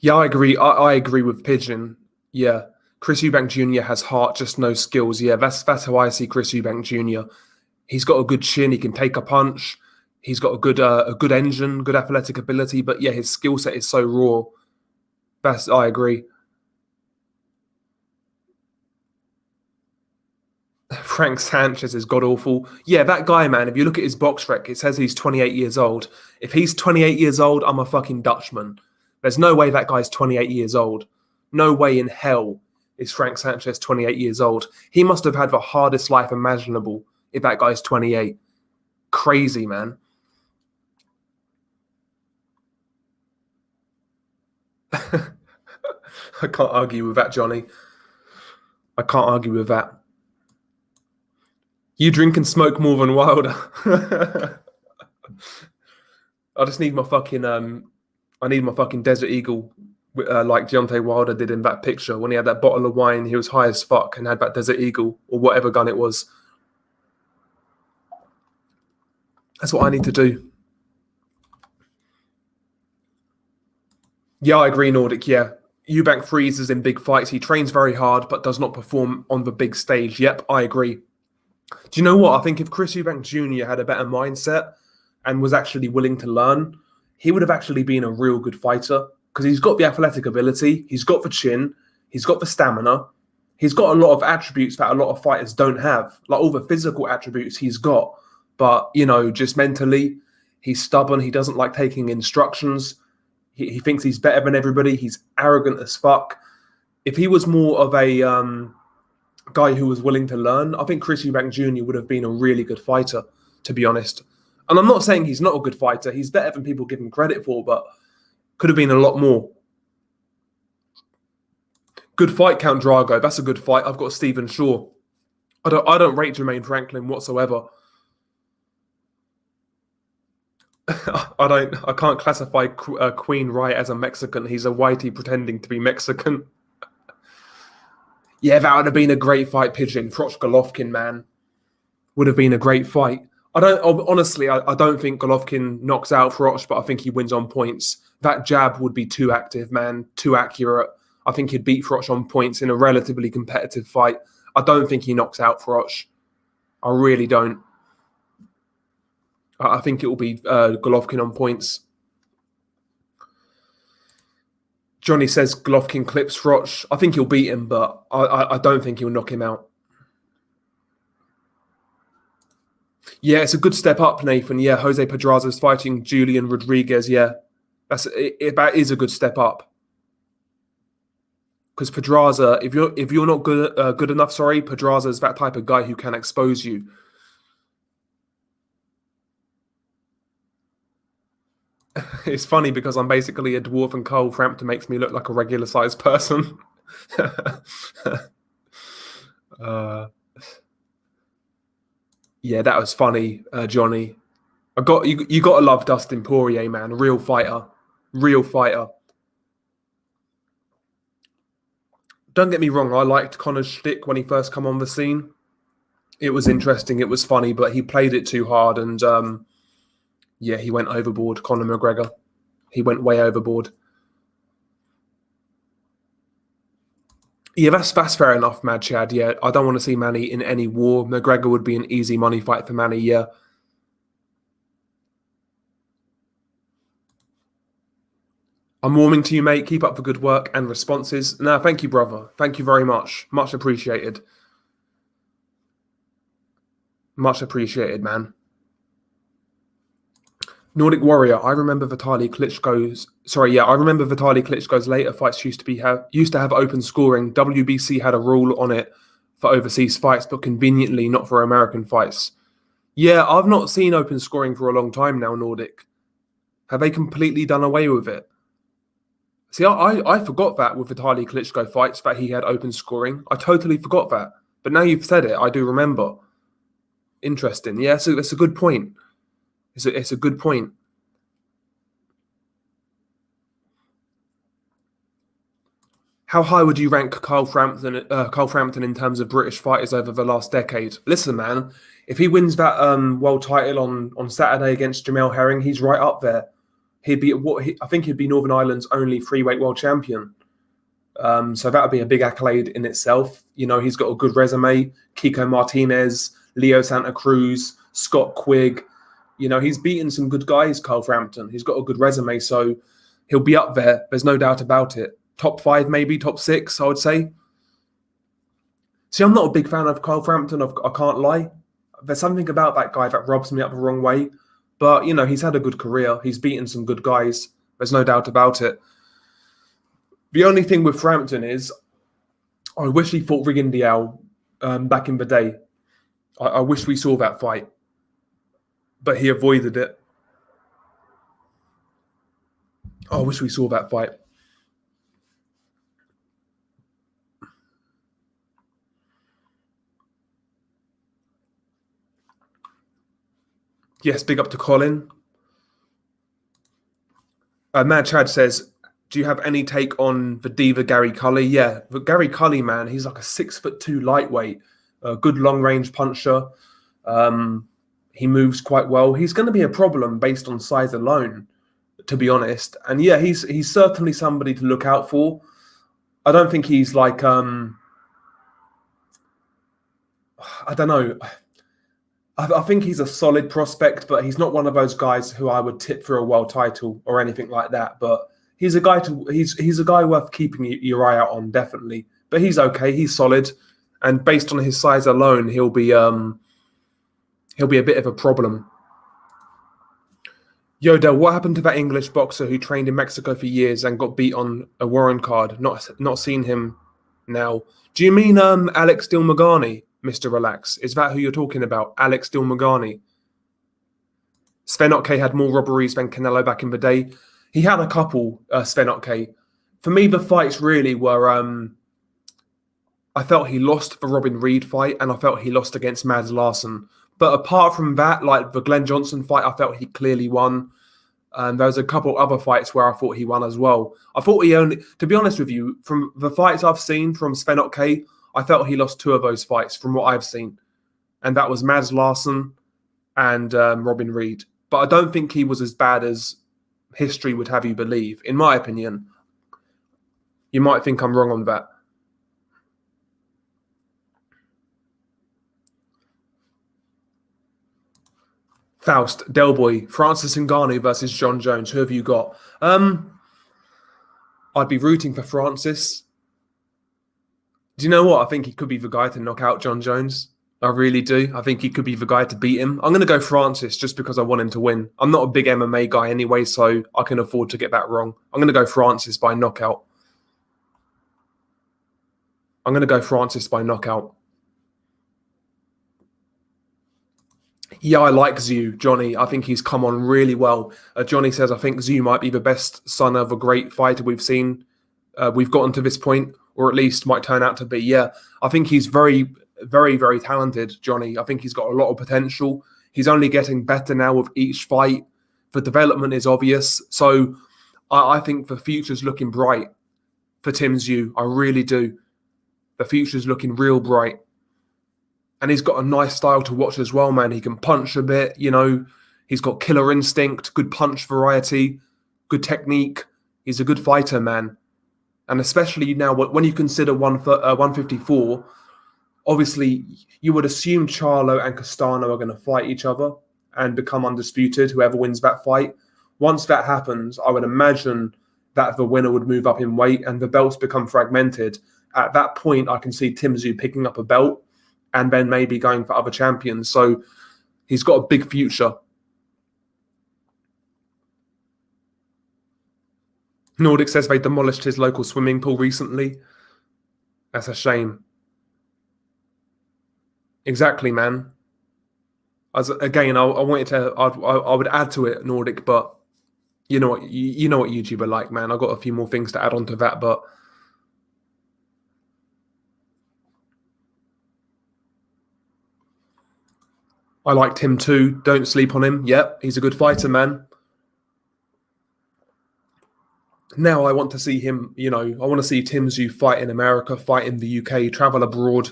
Yeah, I agree. I agree with Pigeon. Yeah. Chris Eubank Jr. has heart, just no skills. Yeah, that's how I see Chris Eubank Jr. He's got a good chin. He can take a punch. He's got a good engine, good athletic ability. But yeah, his skill set is so raw. I agree. Frank Sanchez is god awful. Yeah, that guy, man. If you look at his box rec, it says he's 28 years old. If he's 28 years old, I'm a fucking Dutchman. There's no way that guy's 28 years old. No way in hell is Frank Sanchez 28 years old. He must have had the hardest life imaginable if that guy's 28. Crazy, man. I can't argue with that, Johnny. I can't argue with that. You drink and smoke more than Wilder. I just need my fucking Desert Eagle, like Deontay Wilder did in that picture when he had that bottle of wine. He was high as fuck and had that Desert Eagle or whatever gun it was. That's what I need to do. Yeah, I agree, Nordic. Yeah, Eubank freezes in big fights. He trains very hard, but does not perform on the big stage. Yep, I agree. Do you know what? I think if Chris Eubank Jr. had a better mindset and was actually willing to learn, he would have actually been a real good fighter because he's got the athletic ability, he's got the chin, he's got the stamina, he's got a lot of attributes that a lot of fighters don't have, like all the physical attributes he's got. But, just mentally, he's stubborn. He doesn't like taking instructions. He thinks he's better than everybody. He's arrogant as fuck. If he was more of a guy who was willing to learn, I think Chris Eubank Jr. would have been a really good fighter, to be honest. And I'm not saying he's not a good fighter. He's better than people give him credit for, but could have been a lot more. Good fight, Count Drago. That's a good fight. I've got Stephen Shaw. I don't rate Jermaine Franklin whatsoever. I can't classify Queen Wright as a Mexican. He's a whitey pretending to be Mexican. Yeah, that would have been a great fight, Pigeon. Froch Golovkin, man. Would have been a great fight. I don't think Golovkin knocks out Froch, but I think he wins on points. That jab would be too active, man. Too accurate. I think he'd beat Froch on points in a relatively competitive fight. I don't think he knocks out Froch. I really don't. I think it will be Golovkin on points. Johnny says Golovkin clips Froch. I think he'll beat him, but I don't think he'll knock him out. Yeah, it's a good step up, Nathan. Yeah, Jose Pedraza's fighting Julian Rodriguez. Yeah, that is a good step up. Because Pedraza, if you're not good enough, sorry, Pedraza is that type of guy who can expose you. It's funny because I'm basically a dwarf, and Carl Frampton makes me look like a regular sized person. Yeah, that was funny, Johnny. You got to love Dustin Poirier, man. Real fighter, real fighter. Don't get me wrong, I liked Conor's shtick when he first come on the scene. It was interesting, it was funny, but he played it too hard, and yeah, he went overboard. Conor McGregor, he went way overboard. Yeah, that's fair enough, Mad Chad. Yeah, I don't want to see Manny in any war. McGregor would be an easy money fight for Manny. Yeah. I'm warming to you, mate. Keep up the good work and responses. No, thank you, brother. Thank you very much. Much appreciated. Much appreciated, man. Nordic Warrior. I remember Vitaly Klitschko's. Sorry, yeah, I remember Vitaly Klitschko's later fights used to have open scoring. WBC had a rule on it for overseas fights, but conveniently not for American fights. Yeah, I've not seen open scoring for a long time now. Nordic. Have they completely done away with it? See, I forgot that with Vitaly Klitschko fights that he had open scoring. I totally forgot that. But now you've said it, I do remember. Interesting. Yeah, so that's a good point. It's a good point. How high would you rank Carl Frampton in terms of British fighters over the last decade? Listen, man, if he wins that world title on Saturday against Jamel Herring, he's right up there. I think he'd be Northern Ireland's only freeweight world champion. So that would be a big accolade in itself. You know, he's got a good resume. Kiko Martinez, Leo Santa Cruz, Scott Quigg. You know, he's beaten some good guys, Carl Frampton. He's got a good resume, so he'll be up there. There's no doubt about it. Top 5, maybe top 6, I would say. See, I'm not a big fan of Carl Frampton. I can't lie. There's something about that guy that rubs me up the wrong way. But, you know, he's had a good career. He's beaten some good guys. There's no doubt about it. The only thing with Frampton is I wish he fought Rigondeaux back in the day. I wish we saw that fight. But he avoided it. I wish we saw that fight. Yes, big up to Colin. Mad Chad says, do you have any take on the diva Gary Cully? Yeah, but Gary Cully, man, he's like a 6'2" lightweight, a good long-range puncher. He moves quite well. He's going to be a problem based on size alone, to be honest. And yeah, he's certainly somebody to look out for. I don't think he's like, I don't know. I think he's a solid prospect, but he's not one of those guys who I would tip for a world title or anything like that. But he's a guy he's a guy worth keeping your eye out on, definitely. But he's okay. He's solid, and based on his size alone, he'll be a bit of a problem. Yodel, what happened to that English boxer who trained in Mexico for years and got beat on a warrant card? Not seen him now. Do you mean Alex Dilmagani? Mr. Relax. Is that who you're talking about? Alex Dilmagani. Svenotke had more robberies than Canelo back in the day. He had a couple, Svenotke. For me, the fights really were... I felt he lost the Robin Reed fight, and I felt he lost against Mads Larson. But apart from that, like the Glenn Johnson fight, I felt he clearly won. And there was a couple other fights where I thought he won as well. I thought he only... To be honest with you, from the fights I've seen from Svenotke, I felt he lost 2 of those fights from what I've seen. And that was Mads Larson and Robin Reed. But I don't think he was as bad as history would have you believe, in my opinion. You might think I'm wrong on that. Faust, Delboy, Francis Ngannou versus John Jones. Who have you got? I'd be rooting for Francis. Do you know what? I think he could be the guy to knock out John Jones. I really do. I think he could be the guy to beat him. I'm going to go Francis just because I want him to win. I'm not a big MMA guy anyway, so I can afford to get that wrong. I'm going to go Francis by knockout. I'm going to go Francis by knockout. Yeah, I like Zhu, Johnny. I think he's come on really well. Johnny says, I think Zhu might be the best son of a great fighter we've seen. We've gotten to this point, or at least might turn out to be. Yeah, I think he's very, very, very talented, Johnny. I think he's got a lot of potential. He's only getting better now with each fight. The development is obvious. So I think the future's looking bright for Tim Zhu. I really do. The future's looking real bright. And he's got a nice style to watch as well, man. He can punch a bit, He's got killer instinct, good punch variety, good technique. He's a good fighter, man. And especially now, when you consider 154, obviously you would assume Charlo and Castano are going to fight each other and become undisputed, whoever wins that fight. Once that happens, I would imagine that the winner would move up in weight and the belts become fragmented. At that point, I can see Tim Zhu picking up a belt and then maybe going for other champions. So he's got a big future. Nordic says they demolished his local swimming pool recently. That's a shame. Exactly, man. I wanted to. I would add to it, Nordic, but you know what YouTube are like, man. I've got a few more things to add on to that, but I liked him too. Don't sleep on him. Yep, he's a good fighter, man. Now I want to see him, I want to see Tim Zhu fight in America, fight in the UK, travel abroad.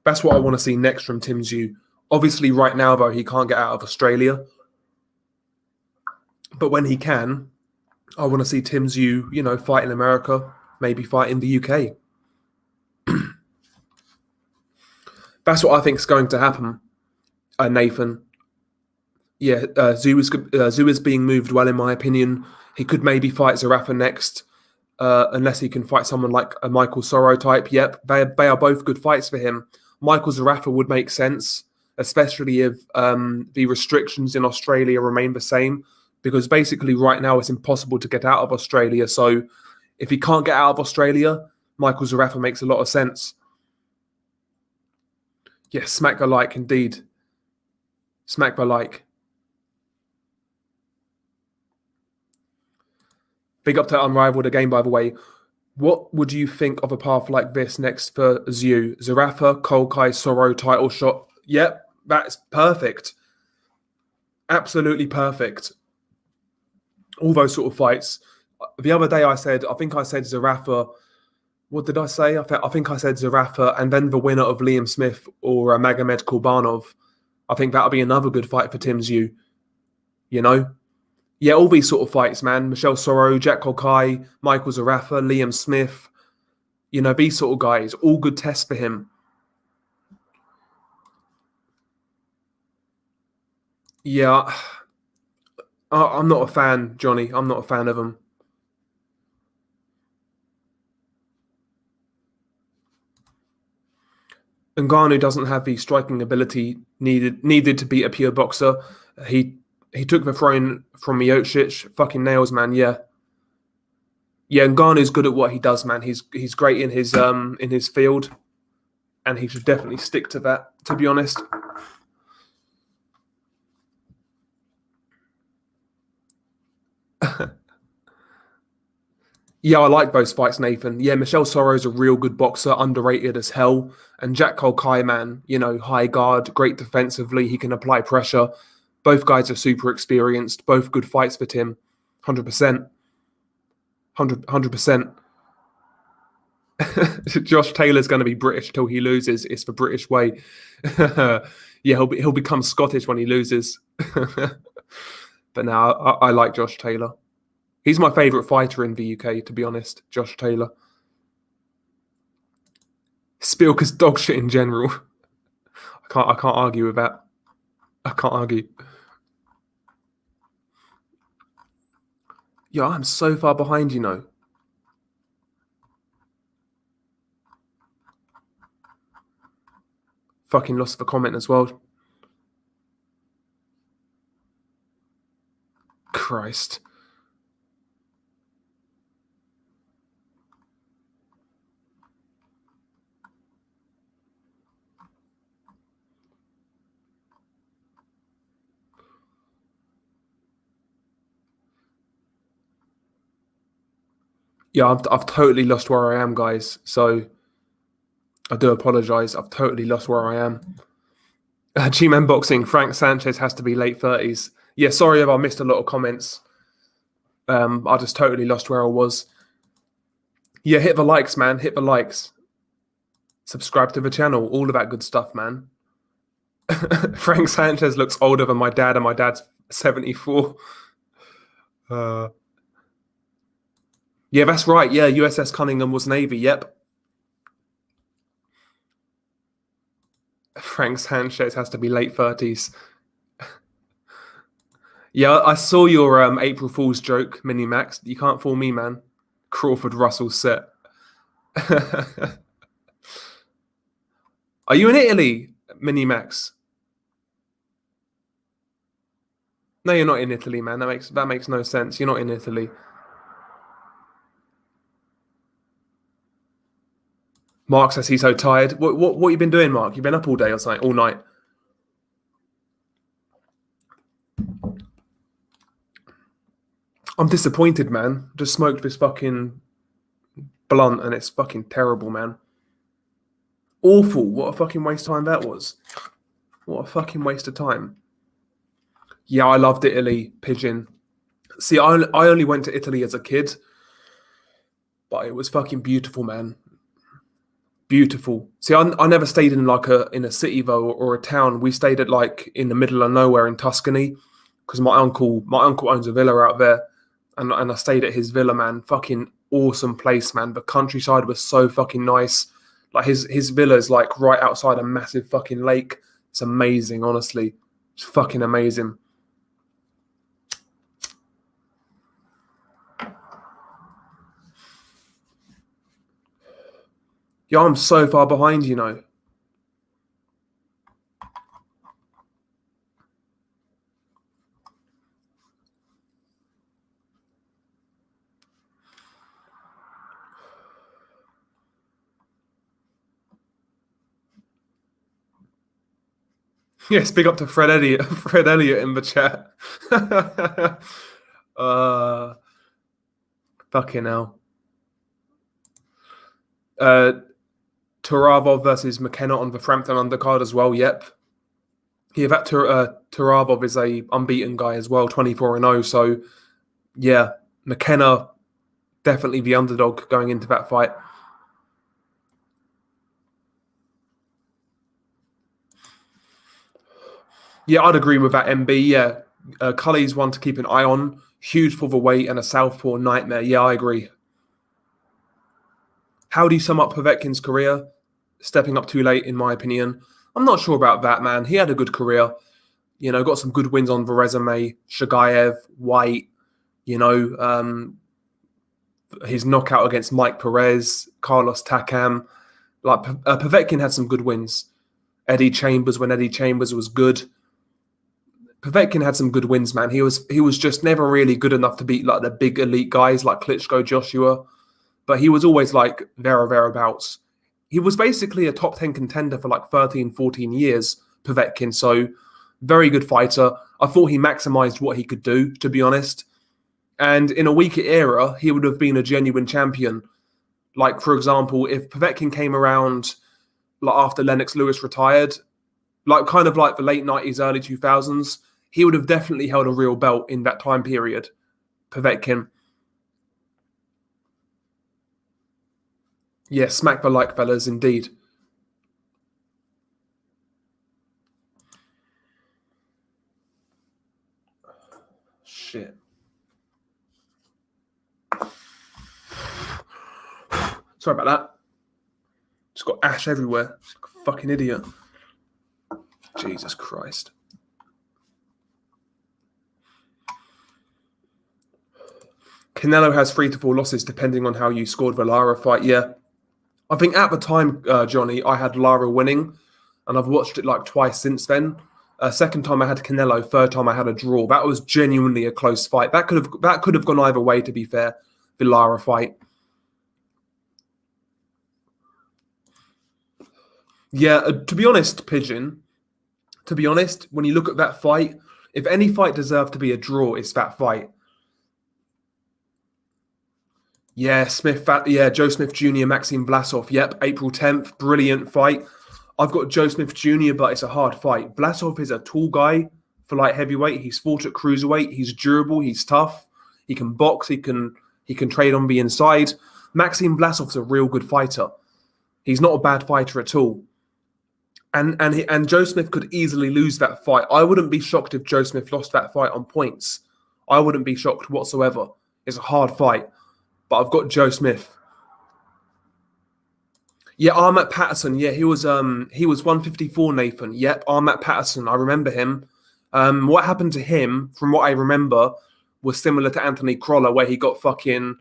That's what I want to see next from Tim Zhu. Obviously, right now, though, he can't get out of Australia. But when he can, I want to see Tim Zhu, fight in America, maybe fight in the UK. That's what I think is going to happen, Nathan. Yeah, Zhu is being moved well, in my opinion. He could maybe fight Zerafa next, unless he can fight someone like a Michael Sorrow type. Yep, they are both good fights for him. Michael Zerafa would make sense, especially if the restrictions in Australia remain the same, because basically right now it's impossible to get out of Australia. So if he can't get out of Australia, Michael Zerafa makes a lot of sense. Yes, smack the like, indeed. Smack the like. Big up to Unrivaled again, by the way. What would you think of a path like this next for Zhu? Zerafa, Kolkai, Sorrow, title shot. Yep, that's perfect. Absolutely perfect. All those sort of fights. The other day I said Zerafa. What did I say? I think I said Zerafa and then the winner of Liam Smith or Magomed Kurbanov. I think that'll be another good fight for Tim Zhu. Yeah, all these sort of fights, man. Michelle Sorrow, Jack Kolkai, Michael Zerafa, Liam Smith. These sort of guys, all good tests for him. Yeah, I'm not a fan, Johnny. I'm not a fan of him. Ngannou doesn't have the striking ability needed to beat a pure boxer. He took the throne from Miocic. Fucking nails, man. Yeah. Yeah, Ngannou's good at what he does, man. He's great in his field, and he should definitely stick to that, to be honest. Yeah, I like those fights, Nathan. Yeah, Michelle Sorrow's a real good boxer, underrated as hell. And Jack Kolkai, man, high guard, great defensively. He can apply pressure. Both guys are super experienced. Both good fights for Tim. 100%. 100%. Josh Taylor's going to be British till he loses. It's the British way. Yeah, he'll become Scottish when he loses. But now I like Josh Taylor. He's my favourite fighter in the UK, to be honest, Josh Taylor. Spielka's dog shit in general. I can't argue with that. I can't argue. Yeah, I'm so far behind, Fucking lost the comment as well. Christ. Yeah, I've totally lost where I am, guys. So I do apologise. I've totally lost where I am. G-Man Boxing, Frank Sanchez has to be late 30s. Yeah, sorry if I missed a lot of comments. I just totally lost where I was. Yeah, hit the likes, man. Hit the likes. Subscribe to the channel. All of that good stuff, man. Frank Sanchez looks older than my dad, and my dad's 74. Yeah, that's right. Yeah, USS Cunningham was Navy. Yep. Frank Sanchez has to be late 30s. Yeah, I saw your April Fool's joke, Mini Max. You can't fool me, man. Crawford Russell set. Are you in Italy, Mini Max? No, you're not in Italy, man. That makes no sense. You're not in Italy. Mark says he's so tired. What you been doing, Mark? You been up all day or something? All night? I'm disappointed, man. Just smoked this fucking blunt and it's fucking terrible, man. Awful. What a fucking waste of time that was. What a fucking waste of time. Yeah, I loved Italy, Pigeon. See, I only went to Italy as a kid, but it was fucking beautiful, man. Beautiful. See, I never stayed in a city though or a town. We stayed at like in the middle of nowhere in Tuscany because my uncle owns a villa out there, and I stayed at his villa, man. Fucking awesome place, man. The countryside was so fucking nice. Like his villa is like right outside a massive fucking lake. It's amazing, honestly. It's fucking amazing. Yeah, I'm so far behind, you know. Yes, big up to Fred Elliott. Fred Elliott in the chat. Fucking hell. Turavov versus McKenna on the Frampton undercard as well. Yep. Yeah, that Turavov is a unbeaten guy as well, 24-0. So, yeah, McKenna definitely the underdog going into that fight. Yeah, I'd agree with that, MB. Yeah, Cully's one to keep an eye on. Huge for the weight and a southpaw nightmare. Yeah, I agree. How do you sum up Povetkin's career? Stepping up too late, in my opinion. I'm not sure about that, man. He had a good career. You know, got some good wins on the resume. Shagayev, White, you know, his knockout against Mike Perez, Carlos Takam. Like, Povetkin had some good wins. Eddie Chambers, when Eddie Chambers was good. Povetkin had some good wins, man. He was just never really good enough to beat like the big elite guys like Klitschko, Joshua. But he was always like thereabouts. He was basically a top 10 contender for like 13, 14 years, Povetkin. So very good fighter. I thought he maximized what he could do, to be honest. And in a weaker era, he would have been a genuine champion. Like, for example, if Povetkin came around like after Lennox Lewis retired, like kind of like the late 90s, early 2000s, he would have definitely held a real belt in that time period, Povetkin. Yeah, smack the like, fellas, indeed. Shit. Sorry about that. Just got ash everywhere. Like a fucking idiot. Jesus Christ. Canelo has 3 to 4 losses depending on how you scored the Lara fight. Yeah. I think at the time, Johnny, I had Lara winning, and I've watched it like twice since then. Second time I had Canelo, third time I had a draw. That was genuinely a close fight. That could have gone either way, to be fair, the Lara fight. Yeah, to be honest, Pigeon, to be honest, when you look at that fight, if any fight deserved to be a draw, it's that fight. Yeah, Joe Smith Jr., Maxime Vlasov. Yep, April 10th, brilliant fight. I've got Joe Smith Jr., but it's a hard fight. Vlasov is a tall guy for light heavyweight. He's fought at cruiserweight. He's durable. He's tough. He can box. He can trade on the inside. Maxime Vlasov's a real good fighter. He's not a bad fighter at all. And Joe Smith could easily lose that fight. I wouldn't be shocked if Joe Smith lost that fight on points. I wouldn't be shocked whatsoever. It's a hard fight, but I've got Joe Smith. Yeah, Armat Patterson. Yeah, he was 154, Nathan. Yep, Armat Patterson. I remember him. What happened to him, from what I remember, was similar to Anthony Crolla, where he got assaulted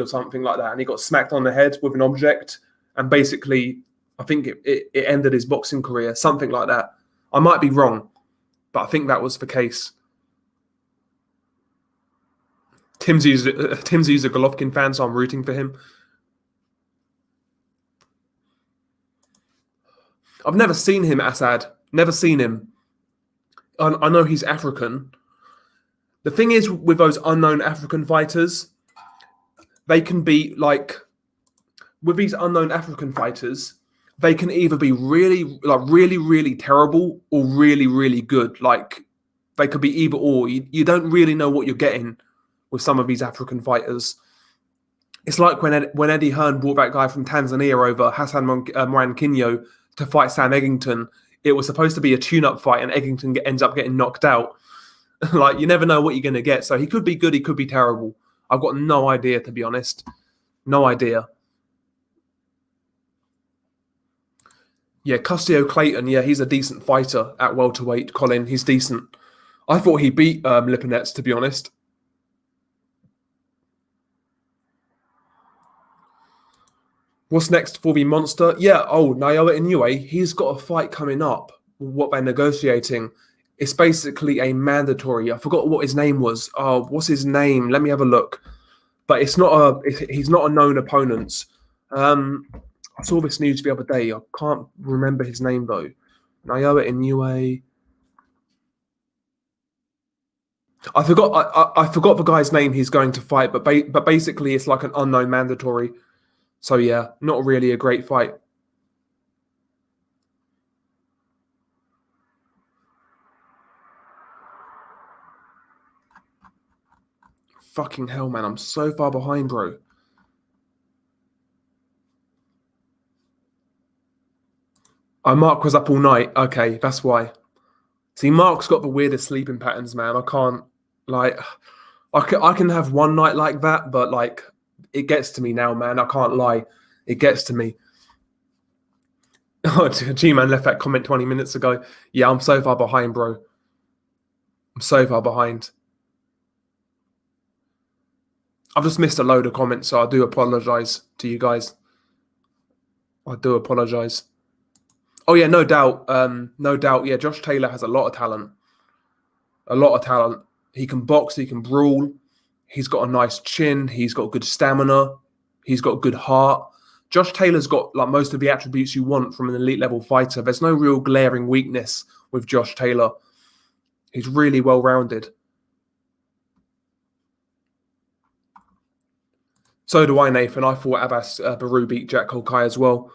or something like that, and he got smacked on the head with an object, and basically, I think it ended his boxing career, something like that. I might be wrong, but I think that was the case. Timsy's a Golovkin fan, so I'm rooting for him. I've never seen him, Assad. Never seen him. I know he's African. The thing is, with those unknown African fighters, they can be like, with these unknown African fighters, they can either be really terrible or really, really good. Like, they could be either or. You don't really know what you're getting with some of these African fighters. It's like when Eddie Hearn brought that guy from Tanzania over, Hassan Mwankinyo, to fight Sam Eggington. It was supposed to be a tune-up fight, and Eggington ends up getting knocked out. Like, you never know what you're going to get. So he could be good, he could be terrible. I've got no idea, to be honest. No idea. Yeah, Custio Clayton, yeah, he's a decent fighter at welterweight, Colin. He's decent. I thought he beat Lipinets, to be honest. What's next for the monster? Yeah, Naoya Inoue, he's got a fight coming up. What they're negotiating. It's basically a mandatory. I forgot what his name was. Oh, what's his name? Let me have a look. But he's not a known opponent. I saw this news the other day. I can't remember his name though. Naoya Inoue. I forgot the guy's name he's going to fight, but basically it's like an unknown mandatory. So yeah, not really a great fight. Fucking hell, man. I'm so far behind, bro. Oh, Mark was up all night. Okay, that's why. See, Mark's got the weirdest sleeping patterns, man. I can't, like, I can have one night like that, but, like, it gets to me now, man. I can't lie. It gets to me. Oh, G-Man left that comment 20 minutes ago. Yeah, I'm so far behind, bro. I'm so far behind. I've just missed a load of comments, so I do apologise to you guys. I do apologise. Oh, yeah, no doubt. No doubt. Yeah, Josh Taylor has a lot of talent. A lot of talent. He can box. He can brawl. He's got a nice chin. He's got good stamina. He's got good heart. Josh Taylor's got like most of the attributes you want from an elite level fighter. There's no real glaring weakness with Josh Taylor. He's really well rounded. So do I, Nathan. I thought Abbas Baru beat Jack Holkai as well.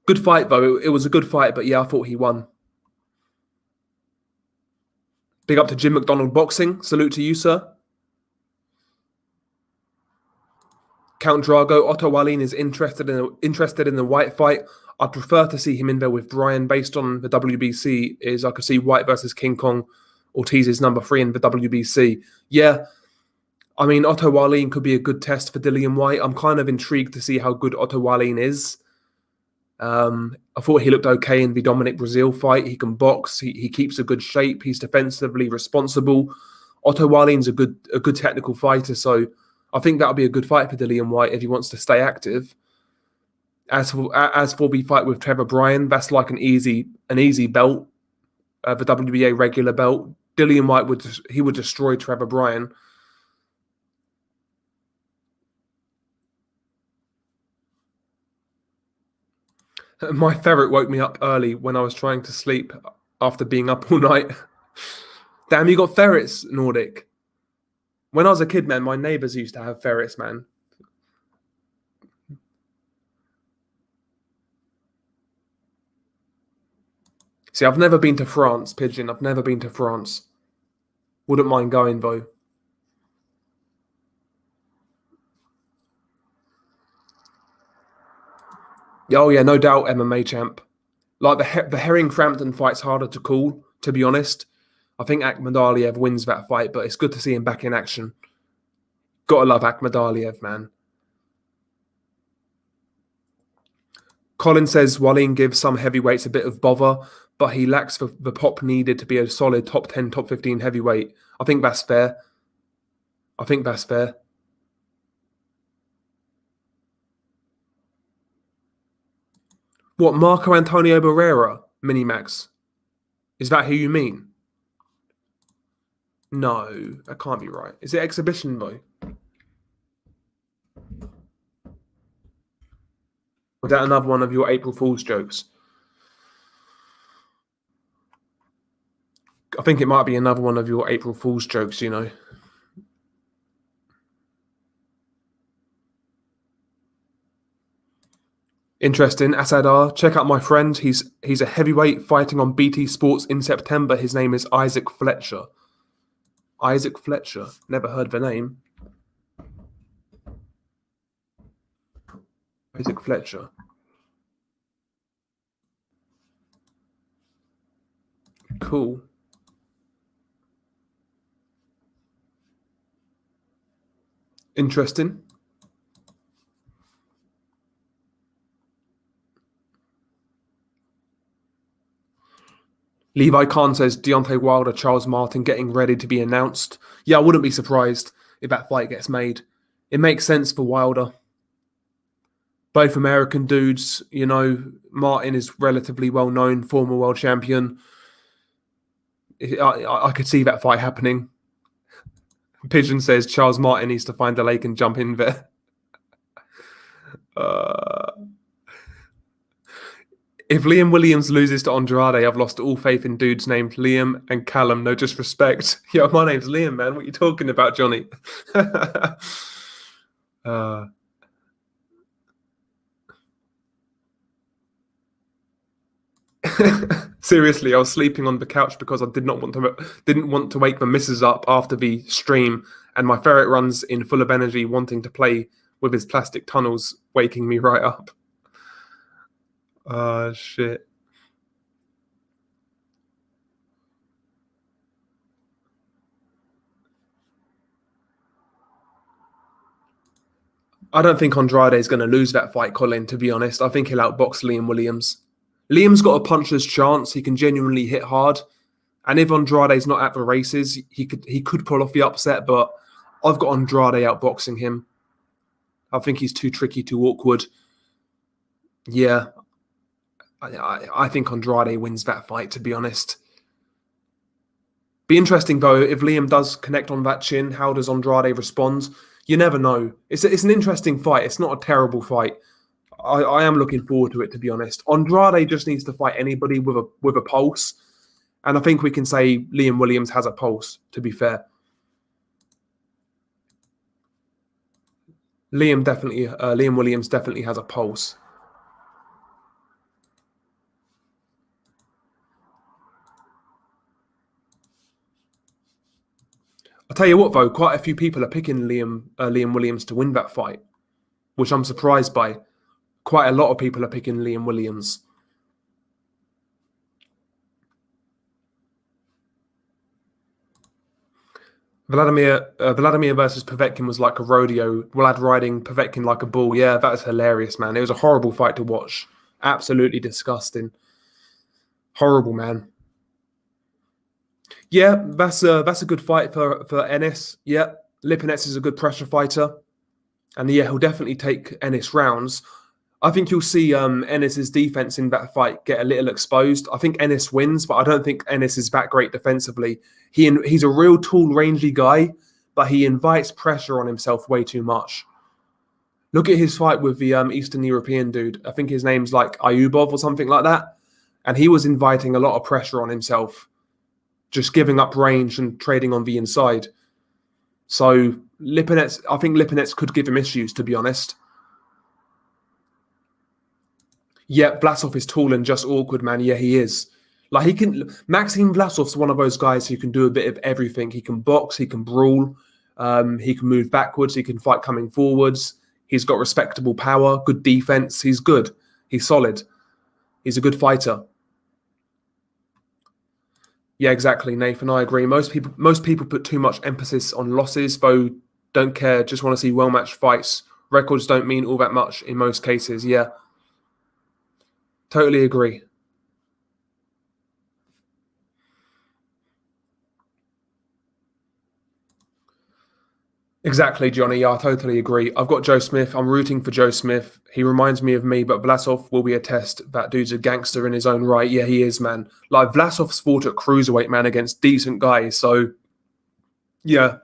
Good fight, though. It was a good fight, but yeah, I thought he won. Big up to Jim McDonald Boxing. Salute to you, sir. Count Drago. Otto Wallin is interested in the White fight. I'd prefer to see him in there with Brian. Based on the WBC, I could see White versus King Kong. Ortiz is number 3 in the WBC. Yeah, I mean, Otto Wallin could be a good test for Dillian White. I'm kind of intrigued to see how good Otto Wallin is. I thought he looked okay in the Dominic Brazil fight. He can box. He keeps a good shape. He's defensively responsible. Otto Wallin's a good technical fighter, so I think that'll be a good fight for Dillian White if he wants to stay active. As for the fight with Trevor Bryan, that's like an easy belt, the WBA regular belt. Dillian White would destroy Trevor Bryan. My ferret woke me up early when I was trying to sleep after being up all night. Damn, you got ferrets, Nordic. When I was a kid, man, my neighbours used to have ferrets, man. See, I've never been to France, Pigeon. I've never been to France. Wouldn't mind going, though. Oh, yeah, no doubt MMA champ. Like, the Herring Frampton fight's harder to call, to be honest. I think Akhmadaliev wins that fight, but it's good to see him back in action. Gotta love Akhmadaliev, man. Colin says Wallin gives some heavyweights a bit of bother, but he lacks the pop needed to be a solid top 10, top 15 heavyweight. I think that's fair. I think that's fair. What, Marco Antonio Barrera, Minimax? Is that who you mean? No, that can't be right. Is it exhibition, though? Was that another one of your April Fool's jokes? I think it might be another one of your April Fool's jokes, you know. Interesting. Asadar, check out my friend. He's a heavyweight fighting on BT Sports in September. His name is Isaac Fletcher. Isaac Fletcher. Never heard the name. Isaac Fletcher. Cool. Interesting. Levi Khan says Deontay Wilder, Charles Martin getting ready to be announced. Yeah, I wouldn't be surprised if that fight gets made. It makes sense for Wilder. Both American dudes, you know, Martin is relatively well known, former world champion. I could see that fight happening. Pigeon says Charles Martin needs to find a lake and jump in there. If Liam Williams loses to Andrade, I've lost all faith in dudes named Liam and Callum. No disrespect. Yo, my name's Liam, man. What are you talking about, Johnny? Seriously, I was sleeping on the couch because I didn't want to wake the missus up after the stream, and my ferret runs in full of energy, wanting to play with his plastic tunnels, waking me right up. Shit. I don't think Andrade is going to lose that fight, Colin, to be honest. I think he'll outbox Liam Williams. Liam's got a puncher's chance. He can genuinely hit hard. And if Andrade's not at the races, he could pull off the upset, but I've got Andrade outboxing him. I think he's too tricky, too awkward. Yeah. I think Andrade wins that fight, to be honest. Be interesting, though, if Liam does connect on that chin, how does Andrade respond? You never know. It's an interesting fight. It's not a terrible fight. I am looking forward to it, to be honest. Andrade just needs to fight anybody with a pulse. And I think we can say Liam Williams has a pulse, to be fair. Liam Williams definitely has a pulse. I'll tell you what, though, quite a few people are picking Liam Williams to win that fight, which I'm surprised by. Quite a lot of people are picking Liam Williams. Vladimir versus Povetkin was like a rodeo. Vlad riding Povetkin like a bull. Yeah, that is hilarious, man. It was a horrible fight to watch. Absolutely disgusting. Horrible, man. Yeah, that's a good fight for Ennis. Yeah, Lipinets is a good pressure fighter. And yeah, he'll definitely take Ennis rounds. I think you'll see Ennis's defense in that fight get a little exposed. I think Ennis wins, but I don't think Ennis is that great defensively. He's a real tall, rangy guy, but he invites pressure on himself way too much. Look at his fight with the Eastern European dude. I think his name's like Ayubov or something like that. And he was inviting a lot of pressure on himself, just giving up range and trading on the inside. So I think Lipinets could give him issues, to be honest. Yeah, Vlasov is tall and just awkward, man. Yeah, he is. Like Maxim Vlasov's one of those guys who can do a bit of everything. He can box, he can brawl, he can move backwards, he can fight coming forwards. He's got respectable power, good defense. He's good. He's solid. He's a good fighter. Yeah, exactly, Nathan. I agree. Most people put too much emphasis on losses, though don't care. Just want to see well-matched fights. Records don't mean all that much in most cases. Yeah, totally agree. Exactly, Johnny. Yeah, I totally agree. I've got Joe Smith. I'm rooting for Joe Smith. He reminds me of me, but Vlasov will be a test. That dude's a gangster in his own right. Yeah, he is, man. Like Vlasov's fought at cruiserweight, man, against decent guys. So yeah,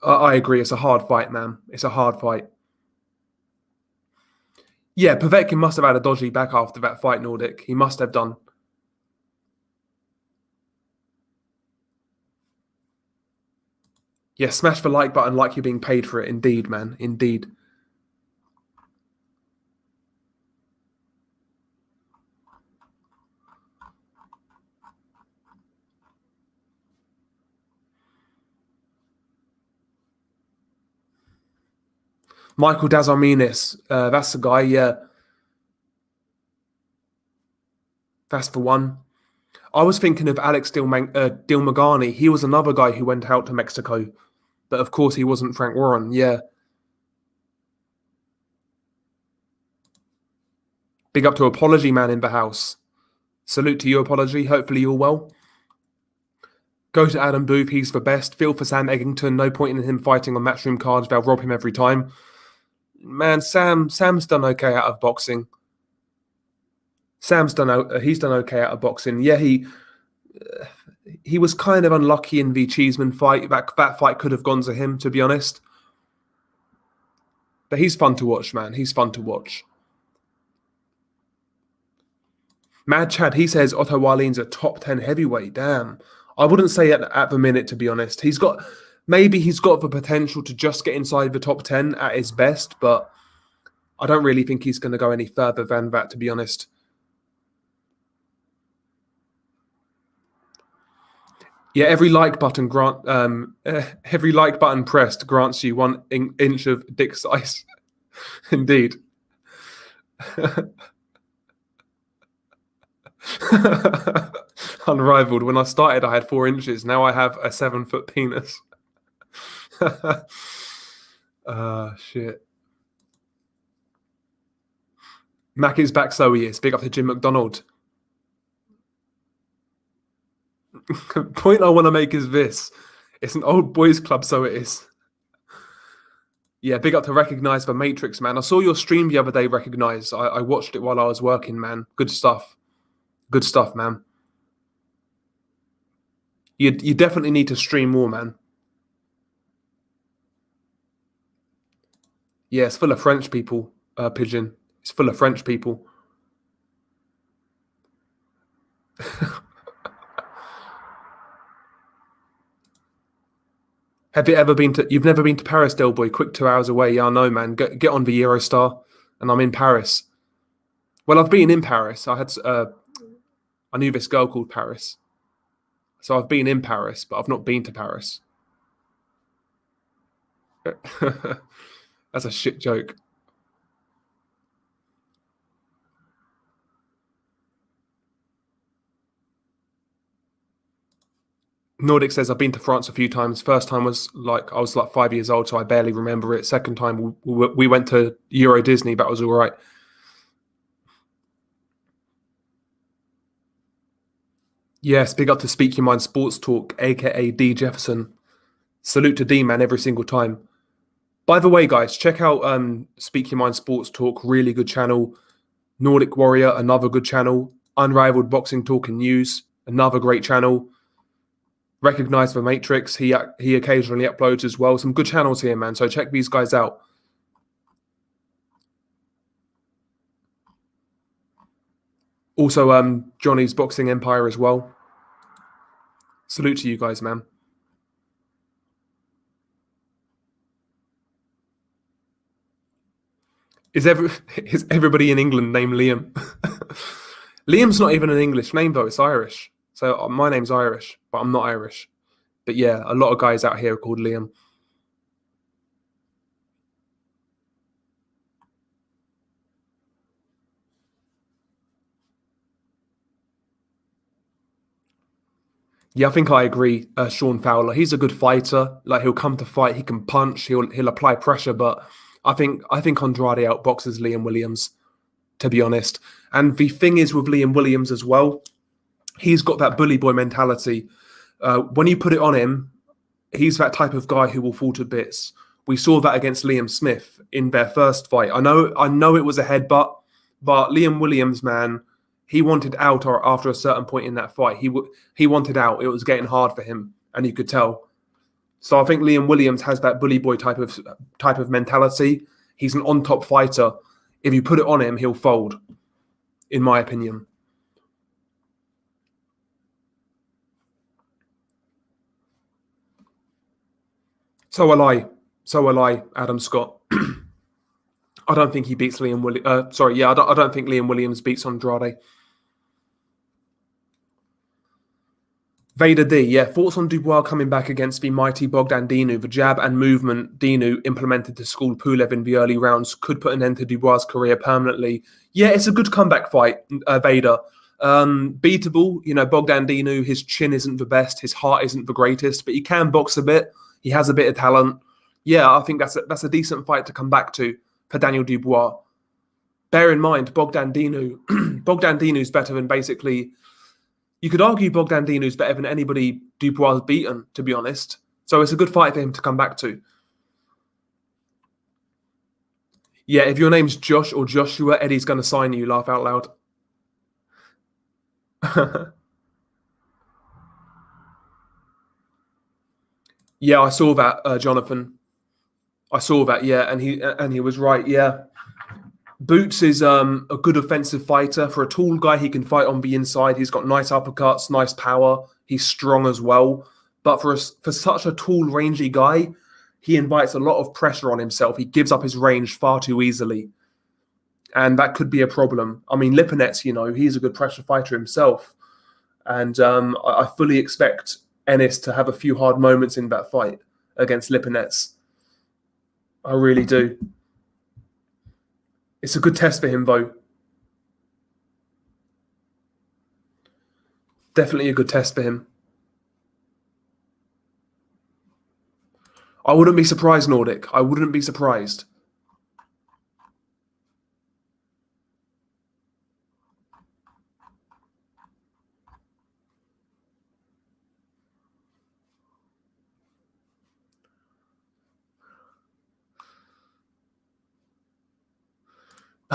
I agree. It's a hard fight, man. It's a hard fight. Yeah, Povetkin must have had a dodgy back after that fight, Nordic. He must have done. Yeah, smash the like button like you're being paid for it. Indeed, man. Indeed. Michael Dazarminis. That's the guy, yeah. That's the one. I was thinking of Alex Dilmagani. He was another guy who went out to Mexico. But of course, he wasn't Frank Warren. Yeah. Big up to Apology Man in the house. Salute to you, Apology. Hopefully you're well. Go to Adam Booth. He's the best. Feel for Sam Eggington. No point in him fighting on matchroom cards. They'll rob him every time. Man, Sam's done okay out of boxing. He's done okay out of boxing. Yeah, he was kind of unlucky in the Cheeseman fight. That fight could have gone to him, to be honest. But he's fun to watch, man. He's fun to watch. Mad Chad, he says Otto Warlin's a top 10 heavyweight. Damn. I wouldn't say at the minute, to be honest. He's got the potential to just get inside the top 10 at his best, but I don't really think he's going to go any further than that, to be honest. Yeah, every like button pressed grants you 1 inch of dick size. Indeed. Unrivaled. When I started, I had 4 inches. Now I have a 7-foot penis. Shit. Mac is back, so he is. Big up to Jim McDonald. Point I want to make is this. It's an old boys club, so it is. Yeah, big up to Recognize the Matrix, man. I saw your stream the other day, Recognize. I watched it while I was working, man. Good stuff. Good stuff, man. You definitely need to stream more, man. Yeah, it's full of French people, Pigeon. It's full of French people. Have you ever been to? You've never been to Paris, Del Boy? Quick 2 hours away. Yeah, I know, man. Get on the Eurostar, and I'm in Paris. Well, I've been in Paris. I knew this girl called Paris, so I've been in Paris, but I've not been to Paris. That's a shit joke. Nordic says, I've been to France a few times. First time was I was 5 years old, so I barely remember it. Second time, we went to Euro Disney. That was all right. Yes, big up to Speak Your Mind Sports Talk, aka D Jefferson. Salute to D, man, every single time. By the way, guys, check out Speak Your Mind Sports Talk, really good channel. Nordic Warrior, another good channel. Unrivaled Boxing Talk and News, another great channel. Recognize the Matrix, he occasionally uploads as well. Some good channels here, man, so check these guys out. Also, Johnny's Boxing Empire as well. Salute to you guys, man. Is every is everybody in England named Liam? Liam's not even an English name though; it's Irish. So my name's Irish, but I'm not Irish. But yeah, a lot of guys out here are called Liam. Yeah, I think I agree. Sean Fowler, he's a good fighter. Like he'll come to fight, he can punch, he'll apply pressure. But I think Andrade outboxes Liam Williams, to be honest. And the thing is with Liam Williams as well, he's got that bully boy mentality. When you put it on him, he's that type of guy who will fall to bits. We saw that against Liam Smith in their first fight. I know it was a headbutt, but Liam Williams, man, he wanted out or after a certain point in that fight. He wanted out. It was getting hard for him, and you could tell. So I think Liam Williams has that bully boy type of mentality. He's an on top fighter. If you put it on him, he'll fold, in my opinion. So will I. So will I, Adam Scott. I don't think he beats Liam Williams. I don't think Liam Williams beats Andrade. Vader D, yeah, thoughts on Dubois coming back against the mighty Bogdan Dinu. The jab and movement Dinu implemented to school Pulev in the early rounds could put an end to Dubois' career permanently. Yeah, it's a good comeback fight, Vader. Beatable, Bogdan Dinu, his chin isn't the best, his heart isn't the greatest, but he can box a bit. He has a bit of talent. Yeah, I think that's a decent fight to come back to for Daniel Dubois. Bear in mind, Bogdan Dinu, Bogdan Dinu's better than basically. You could argue Bogdan Dinu's better than anybody Dubois has beaten, to be honest. So it's a good fight for him to come back to. Yeah, if your name's Josh or Joshua, Eddie's going to sign you, laugh out loud. Yeah, I saw that, Jonathan. I saw that, yeah, and he was right, yeah. Boots is a good offensive fighter. For a tall guy, he can fight on the inside. He's got nice uppercuts, nice power. He's strong as well. But for such a tall, rangy guy, he invites a lot of pressure on himself. He gives up his range far too easily. And that could be a problem. I mean, Lipinets, he's a good pressure fighter himself. And I fully expect Ennis to have a few hard moments in that fight against Lipinets. I really do. It's a good test for him, though. Definitely a good test for him. I wouldn't be surprised, Nordic. I wouldn't be surprised.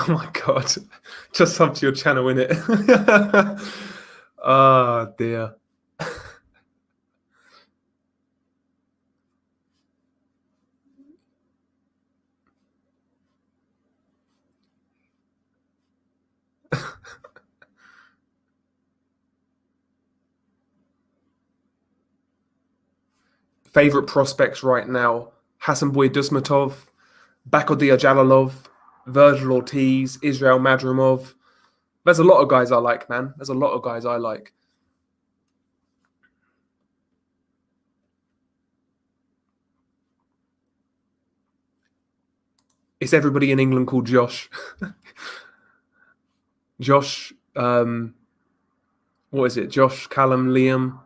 Oh my God. Just sub to your channel, innit? Oh, dear. Favorite prospects right now: Hassanboy Dusmatov, Bakodia Jalalov, Virgil Ortiz, Israel Madrimov. There's a lot of guys I like, man. There's a lot of guys I like. It's everybody in England called Josh. Josh, what is it? Josh, Callum, Liam.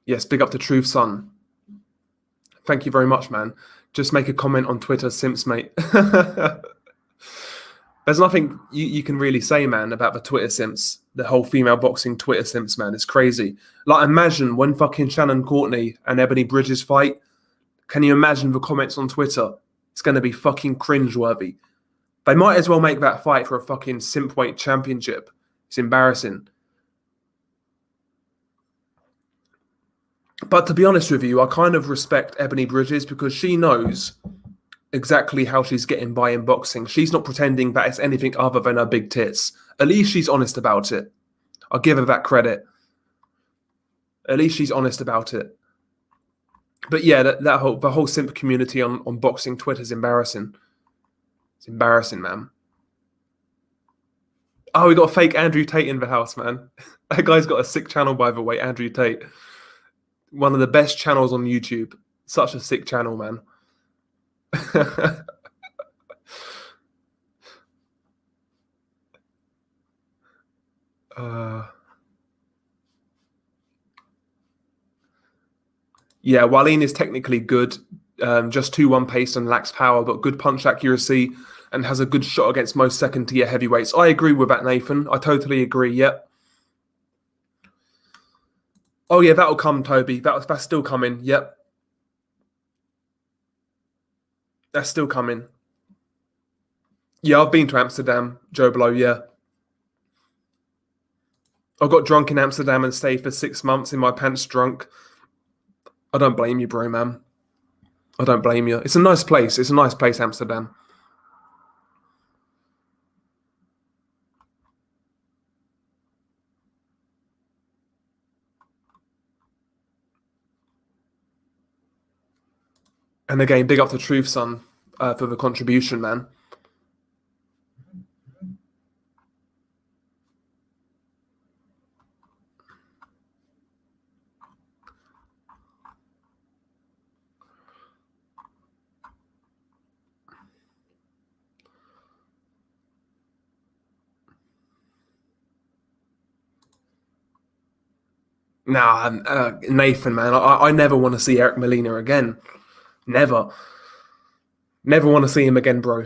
Yes, big up to Truth Son. Thank you very much, man. Just make a comment on Twitter, Simps, mate. There's nothing you can really say, man, about the Twitter Simps. The whole female boxing Twitter Simps, man. It's crazy. Like, imagine when fucking Shannon Courtney and Ebony Bridges fight. Can you imagine the comments on Twitter? It's going to be fucking cringeworthy. They might as well make that fight for a fucking simp weight championship. It's embarrassing. But to be honest with you, I kind of respect Ebony Bridges because she knows exactly how she's getting by in boxing. She's not pretending that it's anything other than her big tits. At least she's honest about it. I'll give her that credit. At least she's honest about it. But yeah, the whole simp community on boxing Twitter is embarrassing. It's embarrassing, man. Oh, we got a fake Andrew Tate in the house, man. That guy's got a sick channel, by the way, Andrew Tate. One of the best channels on YouTube. Such a sick channel, man. Yeah, Wallin is technically good, just 2-1 pace and lacks power, but good punch accuracy and has a good shot against most second-tier heavyweights. I agree with that, Nathan. I totally agree, yep. Oh, yeah, that'll come, Toby. That's still coming, yep. That's still coming. Yeah, I've been to Amsterdam, Joe Blow, yeah. I got drunk in Amsterdam and stayed for 6 months in my pants drunk. I don't blame you, bro, man. I don't blame you. It's a nice place. It's a nice place, Amsterdam. And again, big up to Truth, son, for the contribution, man. Nah, Nathan, man, I never want to see Eric Molina again. Never. Never want to see him again, bro.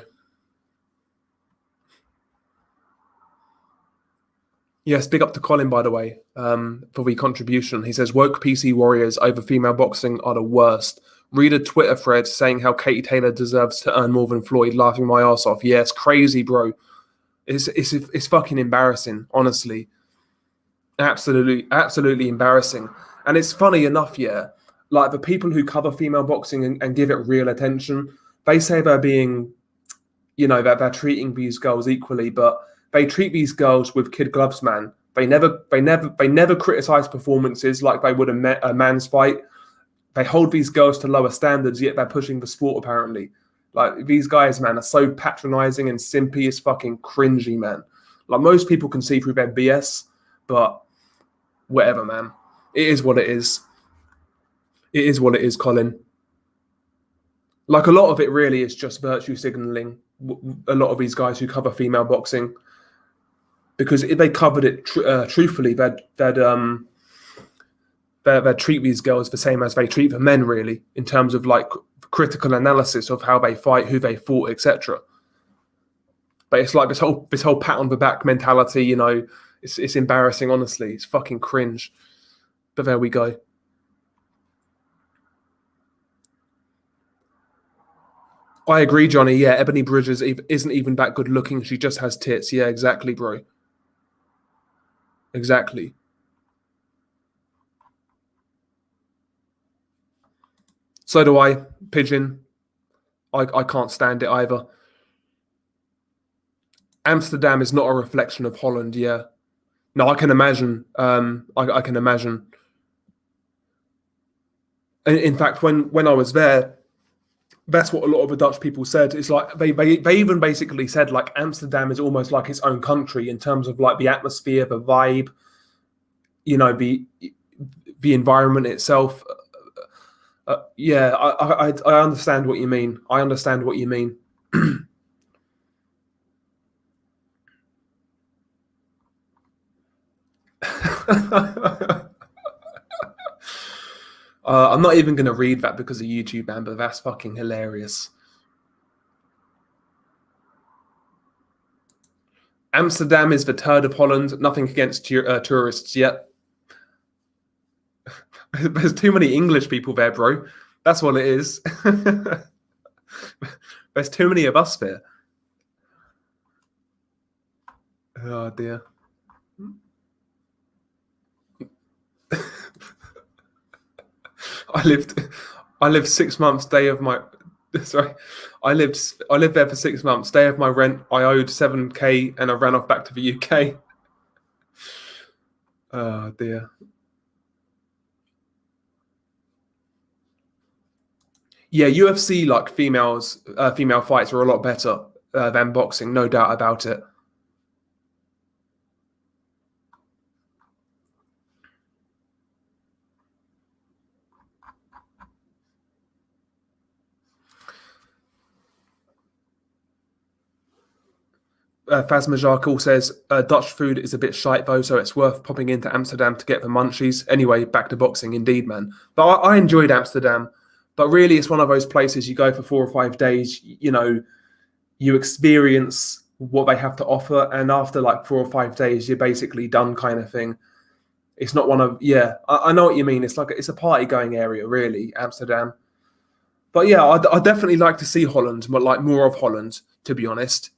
Yes, big up to Colin, by the way, for the contribution. He says, woke PC warriors over female boxing are the worst. Read a Twitter thread saying how Katie Taylor deserves to earn more than Floyd, laughing my ass off. Yeah, it's crazy, bro. It's fucking embarrassing, honestly. Absolutely embarrassing. And it's funny enough, yeah, like the people who cover female boxing and give it real attention, they say they're being, that they're treating these girls equally, but they treat these girls with kid gloves, man. They never criticize performances like they would a man's fight. They hold these girls to lower standards, yet they're pushing the sport, apparently. Like, these guys, man, are so patronizing and simpy. It's fucking cringy, man. Like, most people can see through their BS, but whatever, man. It is what it is. It is what it is, Colin. Like, a lot of it really is just virtue signaling. A lot of these guys who cover female boxing, because if they covered it truthfully, they'd treat these girls the same as they treat the men, really, in terms of like critical analysis of how they fight, who they fought, etc. But it's like this whole pat on the back mentality, It's embarrassing, honestly. It's fucking cringe. But there we go. I agree, Johnny. Yeah, Ebony Bridges isn't even that good looking. She just has tits. Yeah, exactly, bro. Exactly. So do I, Pigeon. I can't stand it either. Amsterdam is not a reflection of Holland, yeah. No, I can imagine. I can imagine. In fact, when I was there, that's what a lot of the Dutch people said. It's like they even basically said like Amsterdam is almost like its own country in terms of like the atmosphere, the vibe, the environment itself. Yeah, I understand what you mean. I understand what you mean. I'm not even going to read that because of YouTube, man, but that's fucking hilarious. Amsterdam is the turd of Holland. Nothing against tourists yet. There's too many English people there, bro. That's what it is. There's too many of us there. Oh, dear. I lived 6 months. Day of my sorry, I lived there for 6 months. Day of my rent, I owed 7K, and I ran off back to the UK. Oh dear. Yeah, UFC like female fights are a lot better than boxing, no doubt about it. Phasma Jarkle says Dutch food is a bit shite though, so it's worth popping into Amsterdam to get the munchies. Anyway, back to boxing, indeed, man. But I enjoyed Amsterdam, but really, it's one of those places you go for 4 or 5 days. You know, you experience what they have to offer, and after like 4 or 5 days, you're basically done, kind of thing. It's not one of I know what you mean. It's like it's a party going area, really, Amsterdam. But yeah, I definitely like to see Holland, but like more of Holland, to be honest.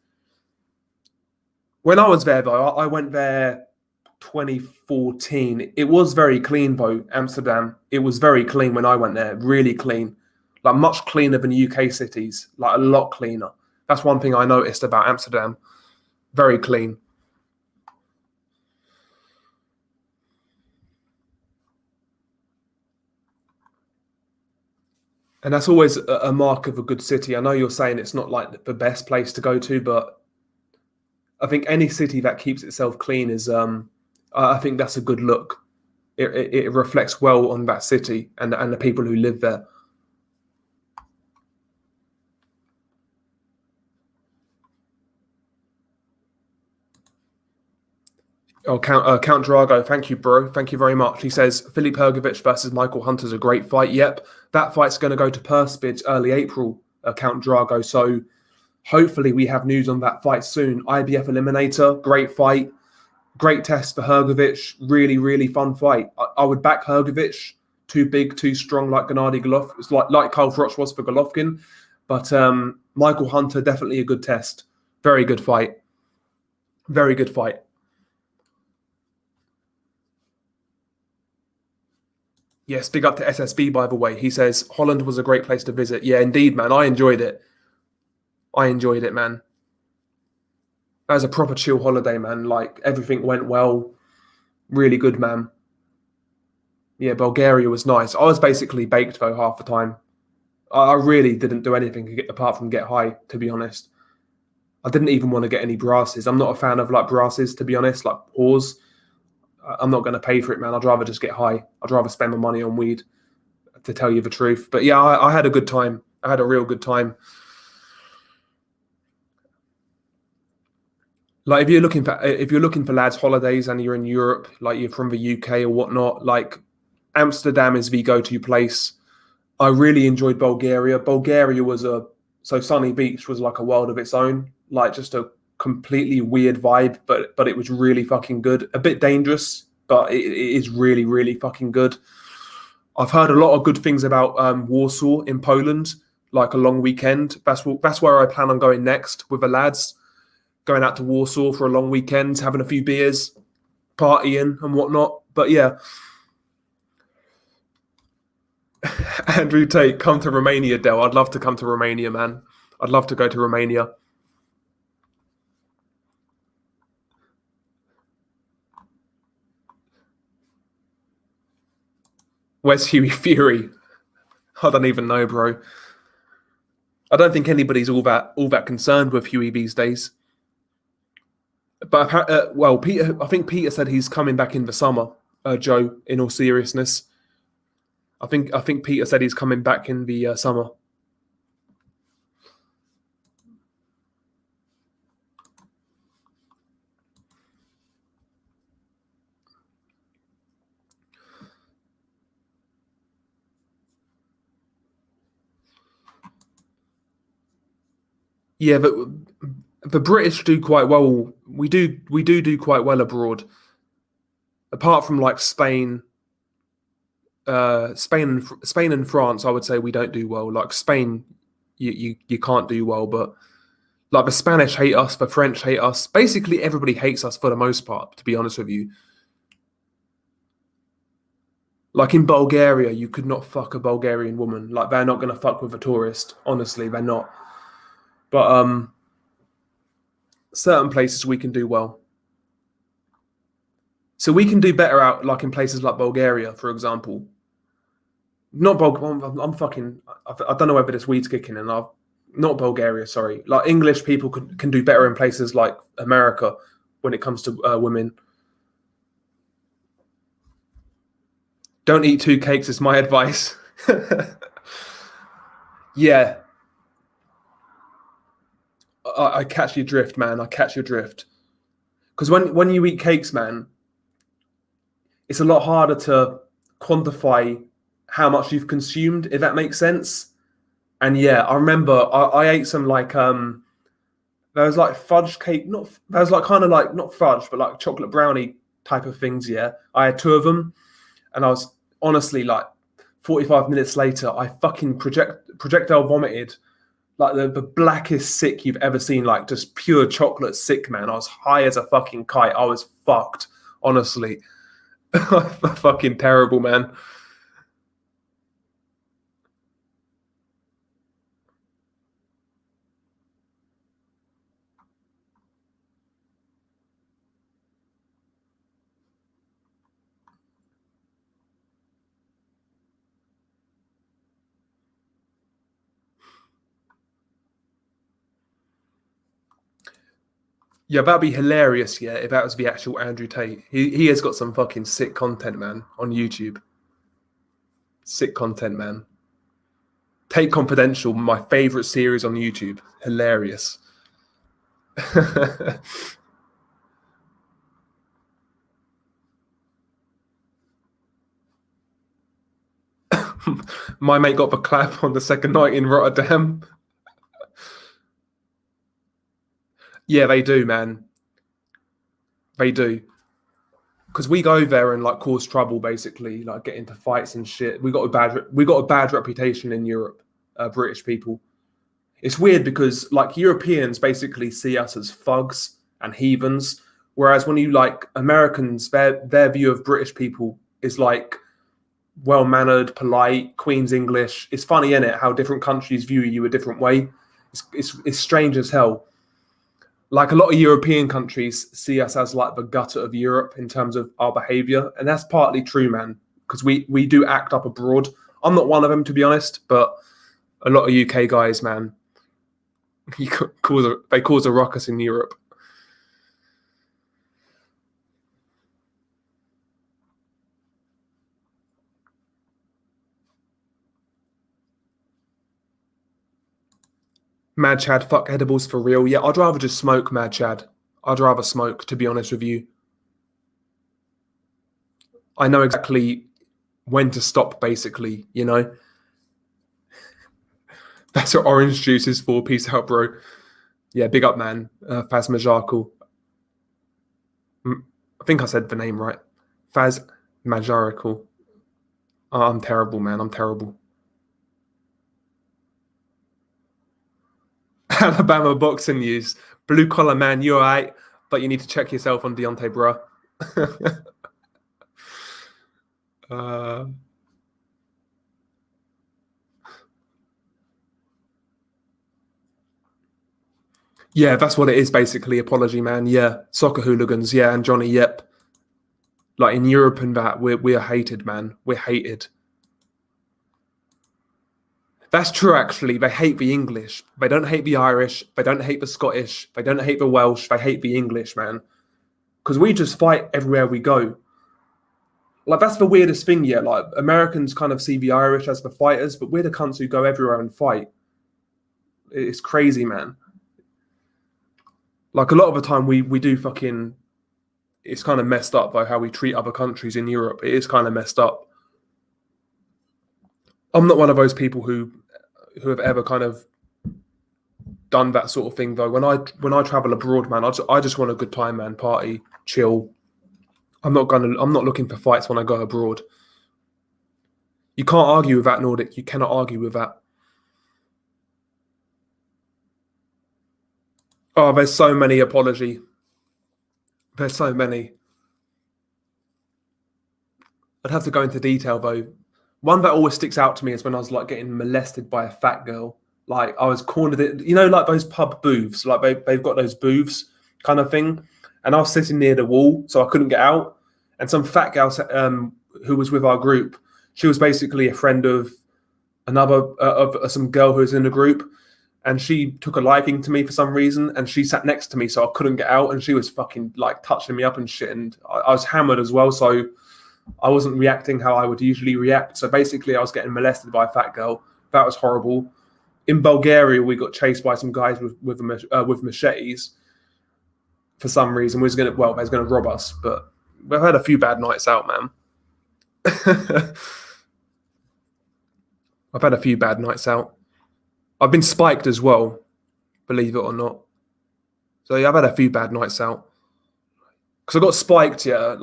When I was there, though, I went there 2014. It was very clean, though, Amsterdam. It was very clean when I went there, really clean. Like much cleaner than UK cities, like a lot cleaner. That's one thing I noticed about Amsterdam. Very clean. And that's always a mark of a good city. I know you're saying it's not like the best place to go to, but I think any city that keeps itself clean is, I think that's a good look. It reflects well on that city and the people who live there. Oh, Count Drago, thank you, bro. Thank you very much. He says Filip Hrgovic versus Michael Hunter's a great fight. Yep, that fight's going to go to purse bids early April, Count Drago. So hopefully we have news on that fight soon. IBF Eliminator, great fight. Great test for Hrgovic. Really, really fun fight. I would back Hrgovic. Too big, too strong like Gennady Golovkin. It's like Carl Froch was for Golovkin. But Michael Hunter, definitely a good test. Very good fight. Very good fight. Yes, big up to SSB, by the way. He says, Holland was a great place to visit. Yeah, indeed, man. I enjoyed it. I enjoyed it, man. That was a proper chill holiday, man. Like, everything went well. Really good, man. Yeah, Bulgaria was nice. I was basically baked, though, half the time. I really didn't do anything apart from get high, to be honest. I didn't even want to get any brasses. I'm not a fan of, like, brasses, to be honest, like, pause. I'm not going to pay for it, man. I'd rather just get high. I'd rather spend my money on weed, to tell you the truth. But yeah, I had a good time. I had a real good time. Like if you're looking for lads holidays and you're in Europe, like you're from the UK or whatnot, like Amsterdam is the go-to place. I really enjoyed Bulgaria. Bulgaria was so Sunny Beach was like a world of its own, like just a completely weird vibe, but it was really fucking good. A bit dangerous, but it is really, really fucking good. I've heard a lot of good things about Warsaw in Poland, like a long weekend. That's where I plan on going next with the lads, going out to Warsaw for a long weekend, having a few beers, partying and whatnot. But yeah, Andrew Tate, come to Romania, Del. I'd love to come to Romania, man. I'd love to go to Romania. Where's Huey Fury? I don't even know, bro. I don't think anybody's all that concerned with Huey these days. But well, Peter, I think Peter said he's coming back in the summer. Joe, in all seriousness, I think Peter said he's coming back in the summer. Yeah, but the British do quite well. We do quite well abroad. Apart from like Spain, Spain and France, I would say we don't do well. Like Spain, you can't do well, but like the Spanish hate us, the French hate us. Basically, everybody hates us for the most part. To be honest with you, like in Bulgaria, you could not fuck a Bulgarian woman. Like they're not gonna fuck with a tourist. Honestly, they're not. But certain places we can do well. So we can do better out like in places like Bulgaria, for example. Not Bulgaria. I'm fucking. I don't know whether this weed's kicking in. Not Bulgaria. Sorry. Like English people can do better in places like America when it comes to women. Don't eat 2 cakes is my advice. Yeah, I catch your drift, man. I catch your drift. Because when you eat cakes, man, it's a lot harder to quantify how much you've consumed, if that makes sense. And yeah, I remember I ate some like there was like fudge cake, not there was like kind of like not fudge, but like chocolate brownie type of things. Yeah, I had 2 of them, and I was honestly like 45 minutes later, I fucking projectile vomited like the blackest sick you've ever seen, like just pure chocolate sick, man. I was high as a fucking kite. I was fucked, honestly. Fucking terrible, man. Yeah, that'd be hilarious, yeah, if that was the actual Andrew Tate. He has got some fucking sick content, man, on YouTube. Sick content, man. Tate Confidential, my favorite series on YouTube. Hilarious. My mate got the clap on the second night in Rotterdam. Yeah, they do, man. They do. Because we go there and like cause trouble, basically, like get into fights and shit. We got a bad reputation in Europe, British people. It's weird because like Europeans basically see us as thugs and heathens, whereas when you like Americans, their view of British people is like well mannered, polite, Queen's English. It's funny, isn't it, how different countries view you a different way. It's strange as hell. Like a lot of European countries see us as like the gutter of Europe in terms of our behavior. And that's partly true, man, because we do act up abroad. I'm not one of them, to be honest, but a lot of UK guys, man, they cause a ruckus in Europe. Mad Chad, fuck edibles for real. Yeah, I'd rather just smoke, Mad Chad. I'd rather smoke, to be honest with you. I know exactly when to stop, basically, you know? That's what orange juice is for. Peace out, bro. Yeah, big up, man. Faz Majaracle. I think I said the name right. Faz Majaracle. Oh, I'm terrible, man. I'm terrible. Alabama boxing news. Blue collar man, you're right, but you need to check yourself on Deontay, bro. Yeah, that's what it is, basically. Apology, man. Yeah, soccer hooligans. Yeah, and Johnny. Yep. Like in Europe and that, we're hated, man. We're hated. That's true, actually. They hate the English. They don't hate the Irish. They don't hate the Scottish. They don't hate the Welsh. They hate the English, man. Because we just fight everywhere we go. Like, that's the weirdest thing, yeah. Like, Americans kind of see the Irish as the fighters, but we're the cunts who go everywhere and fight. It's crazy, man. Like, a lot of the time, we do fucking... It's kind of messed up, though, how we treat other countries in Europe. It is kind of messed up. I'm not one of those people who have ever kind of done that sort of thing, though. When I travel abroad, man, I just want a good time, man. Party, chill. I'm not looking for fights when I go abroad. You can't argue with that, Nordic. You cannot argue with that. Oh, there's so many apology. There's so many. I'd have to go into detail, though. One that always sticks out to me is when I was like getting molested by a fat girl. Like I was cornered, you know, like those pub booths, like they've got those booths kind of thing. And I was sitting near the wall, so I couldn't get out. And some fat girl who was with our group, She was basically a friend of another of some girl who was in the group, and she took a liking to me for some reason, and she sat next to me, so I couldn't get out, and she was fucking like touching me up and shit, and I was hammered as well, so I wasn't reacting how I would usually react. So basically, I was getting molested by a fat girl. That was horrible. In Bulgaria, we got chased by some guys with machetes for some reason. They was gonna rob us, but we've had a few bad nights out, man. I've had a few bad nights out. I've been spiked as well, believe it or not. So yeah, I've had a few bad nights out. Because I got spiked, yeah.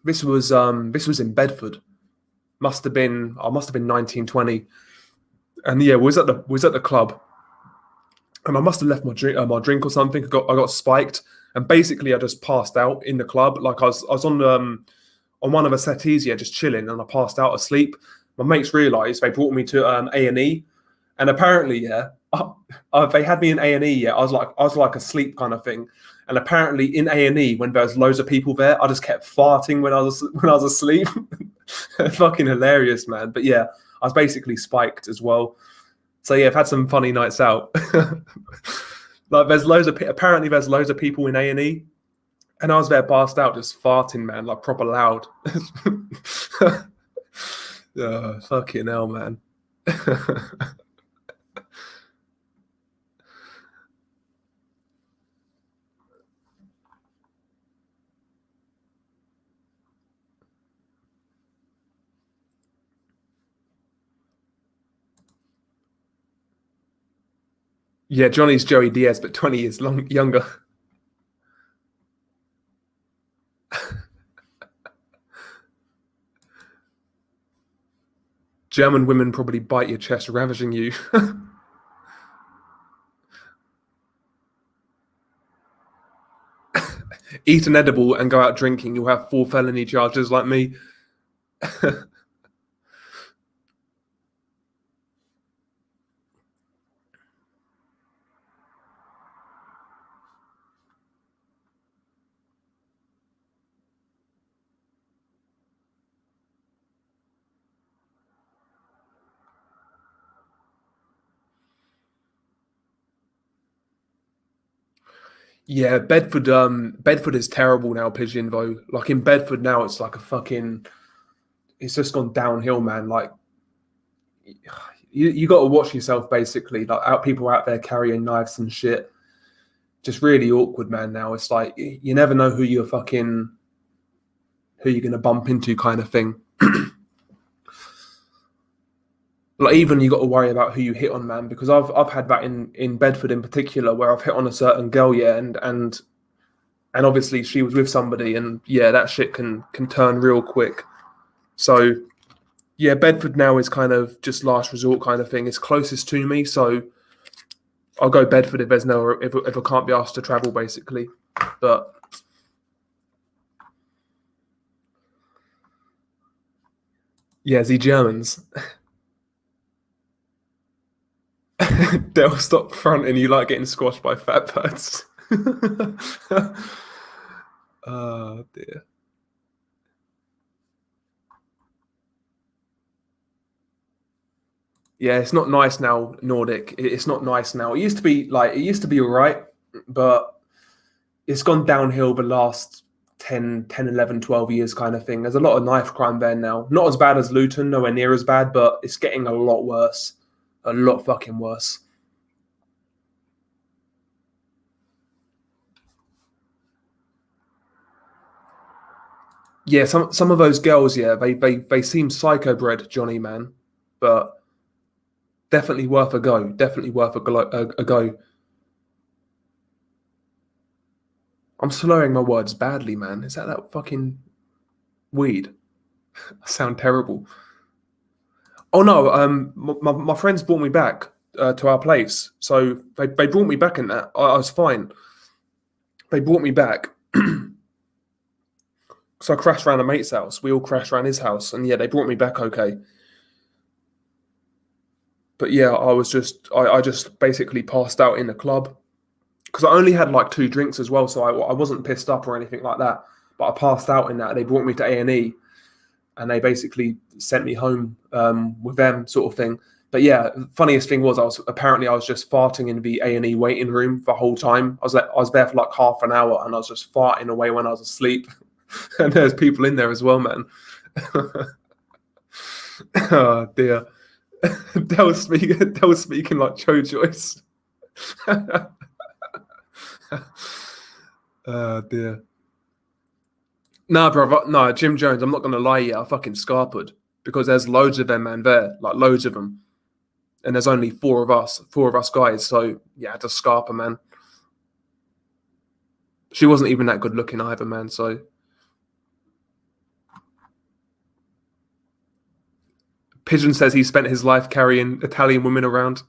This was in Bedford. Must have been 1920. And yeah, was at the club. And I must have left my drink or something. I got spiked. And basically I just passed out in the club. Like I was on one of the settees, yeah, just chilling, and I passed out asleep. My mates realised, they brought me to A&E, and apparently, yeah, they had me in A&E. Yeah, I was like asleep kind of thing, and apparently in A&E, when there was loads of people there, I just kept farting when I was asleep. Fucking hilarious, man. But yeah, I was basically spiked as well. So yeah, I've had some funny nights out. Like there's loads of people in A&E, and I was there passed out just farting, man, like proper loud. Oh, fucking hell, man. Yeah, Johnny's Joey Diaz, but 20 years younger. German women probably bite your chest, ravaging you. Eat an edible and go out drinking. You'll have 4 felony charges like me. Yeah, Bedford is terrible now, Pigeon, though. Like in Bedford now, it's like it's just gone downhill, man. Like you got to watch yourself, basically. Like people out there carrying knives and shit. Just really awkward, man. Now it's like you never know who you're gonna bump into, kind of thing. Like even you got to worry about who you hit on, man, because I've had that in Bedford in particular, where I've hit on a certain girl, yeah, and obviously she was with somebody, and yeah, that shit can turn real quick. So yeah, Bedford now is kind of just last resort kind of thing. It's closest to me, so I'll go Bedford if I can't be asked to travel, basically. But yeah, the Germans. They'll stop fronting you like getting squashed by fat birds. Oh dear. Yeah, it's not nice now, Nordic. It's not nice now. It used to be all right, but it's gone downhill the last 10, 11, 12 years kind of thing. There's a lot of knife crime there now. Not as bad as Luton, nowhere near as bad, but it's getting a lot worse. A lot fucking worse. Yeah, some of those girls, yeah, they seem psycho bred, Johnny, man. But definitely worth a go. Definitely worth a go. I'm slurring my words badly, man. Is that fucking weed? I sound terrible. Oh no, my friends brought me back to our place, so they brought me back in that. I was fine. They brought me back, so I crashed around a mate's house. We all crashed around his house, and yeah, they brought me back okay. But yeah, I just basically passed out in the club because I only had like 2 drinks as well, so I wasn't pissed up or anything like that. But I passed out in that. They brought me to A&E, and they basically sent me home with them, sort of thing. But yeah, funniest thing was I was just farting in the A&E waiting room the whole time. I was there for like half an hour, and I was just farting away when I was asleep. And there's people in there as well, man. Oh dear. They were speaking like Joe Joyce. Oh dear. Nah, brother. Nah, Jim Jones, I'm not gonna lie, yeah, I fucking scarpered. Because there's loads of them, man, there. Like loads of them. And there's only four of us guys, so yeah, just scarper, man. She wasn't even that good looking either, man, so Pigeon says he spent his life carrying Italian women around.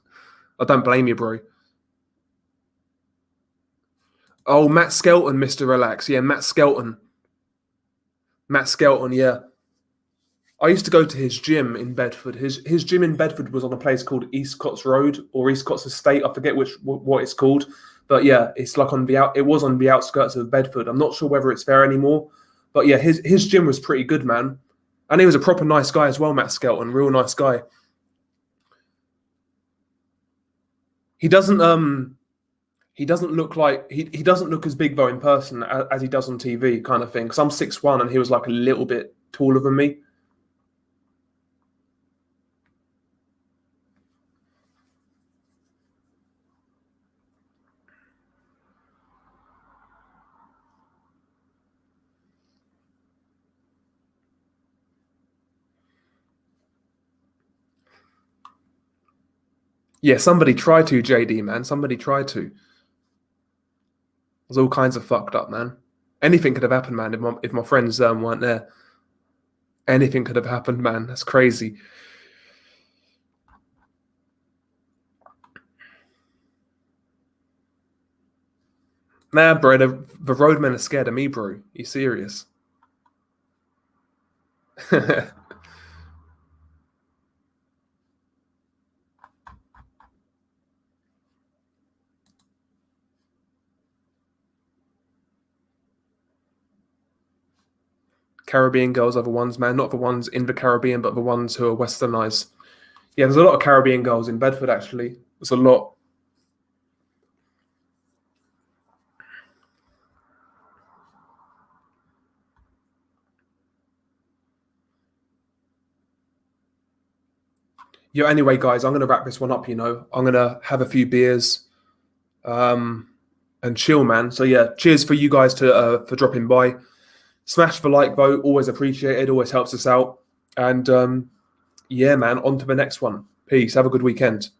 I don't blame you, bro. Oh, Matt Skelton, Mr. Relax. Yeah, Matt Skelton. Matt Skelton, yeah. I used to go to his gym in Bedford. His gym in Bedford was on a place called East Cots Road or East Cots Estate. I forget what it's called. But yeah, it's like it was on the outskirts of Bedford. I'm not sure whether it's there anymore. But yeah, his gym was pretty good, man. And he was a proper nice guy as well, Matt Skelton. Real nice guy. He doesn't look like he doesn't look as big though in person as he does on TV, kind of thing. Because I'm 6'1" and he was like a little bit taller than me. Yeah, somebody tried to, JD, man. Somebody tried to. It was all kinds of fucked up, man. Anything could have happened, man, if my friends weren't there. Anything could have happened, man. That's crazy. Nah, bro, the roadmen are scared of me, bro. You serious? Caribbean girls are the ones, man. Not the ones in the Caribbean, but the ones who are westernized. Yeah, there's a lot of Caribbean girls in Bedford, actually. There's a lot. Yeah, anyway, guys, I'm going to wrap this one up, I'm going to have a few beers and chill, man. So, yeah, cheers for you guys for dropping by. Smash the like vote, always appreciated, always helps us out. And, yeah, man, on to the next one. Peace. Have a good weekend.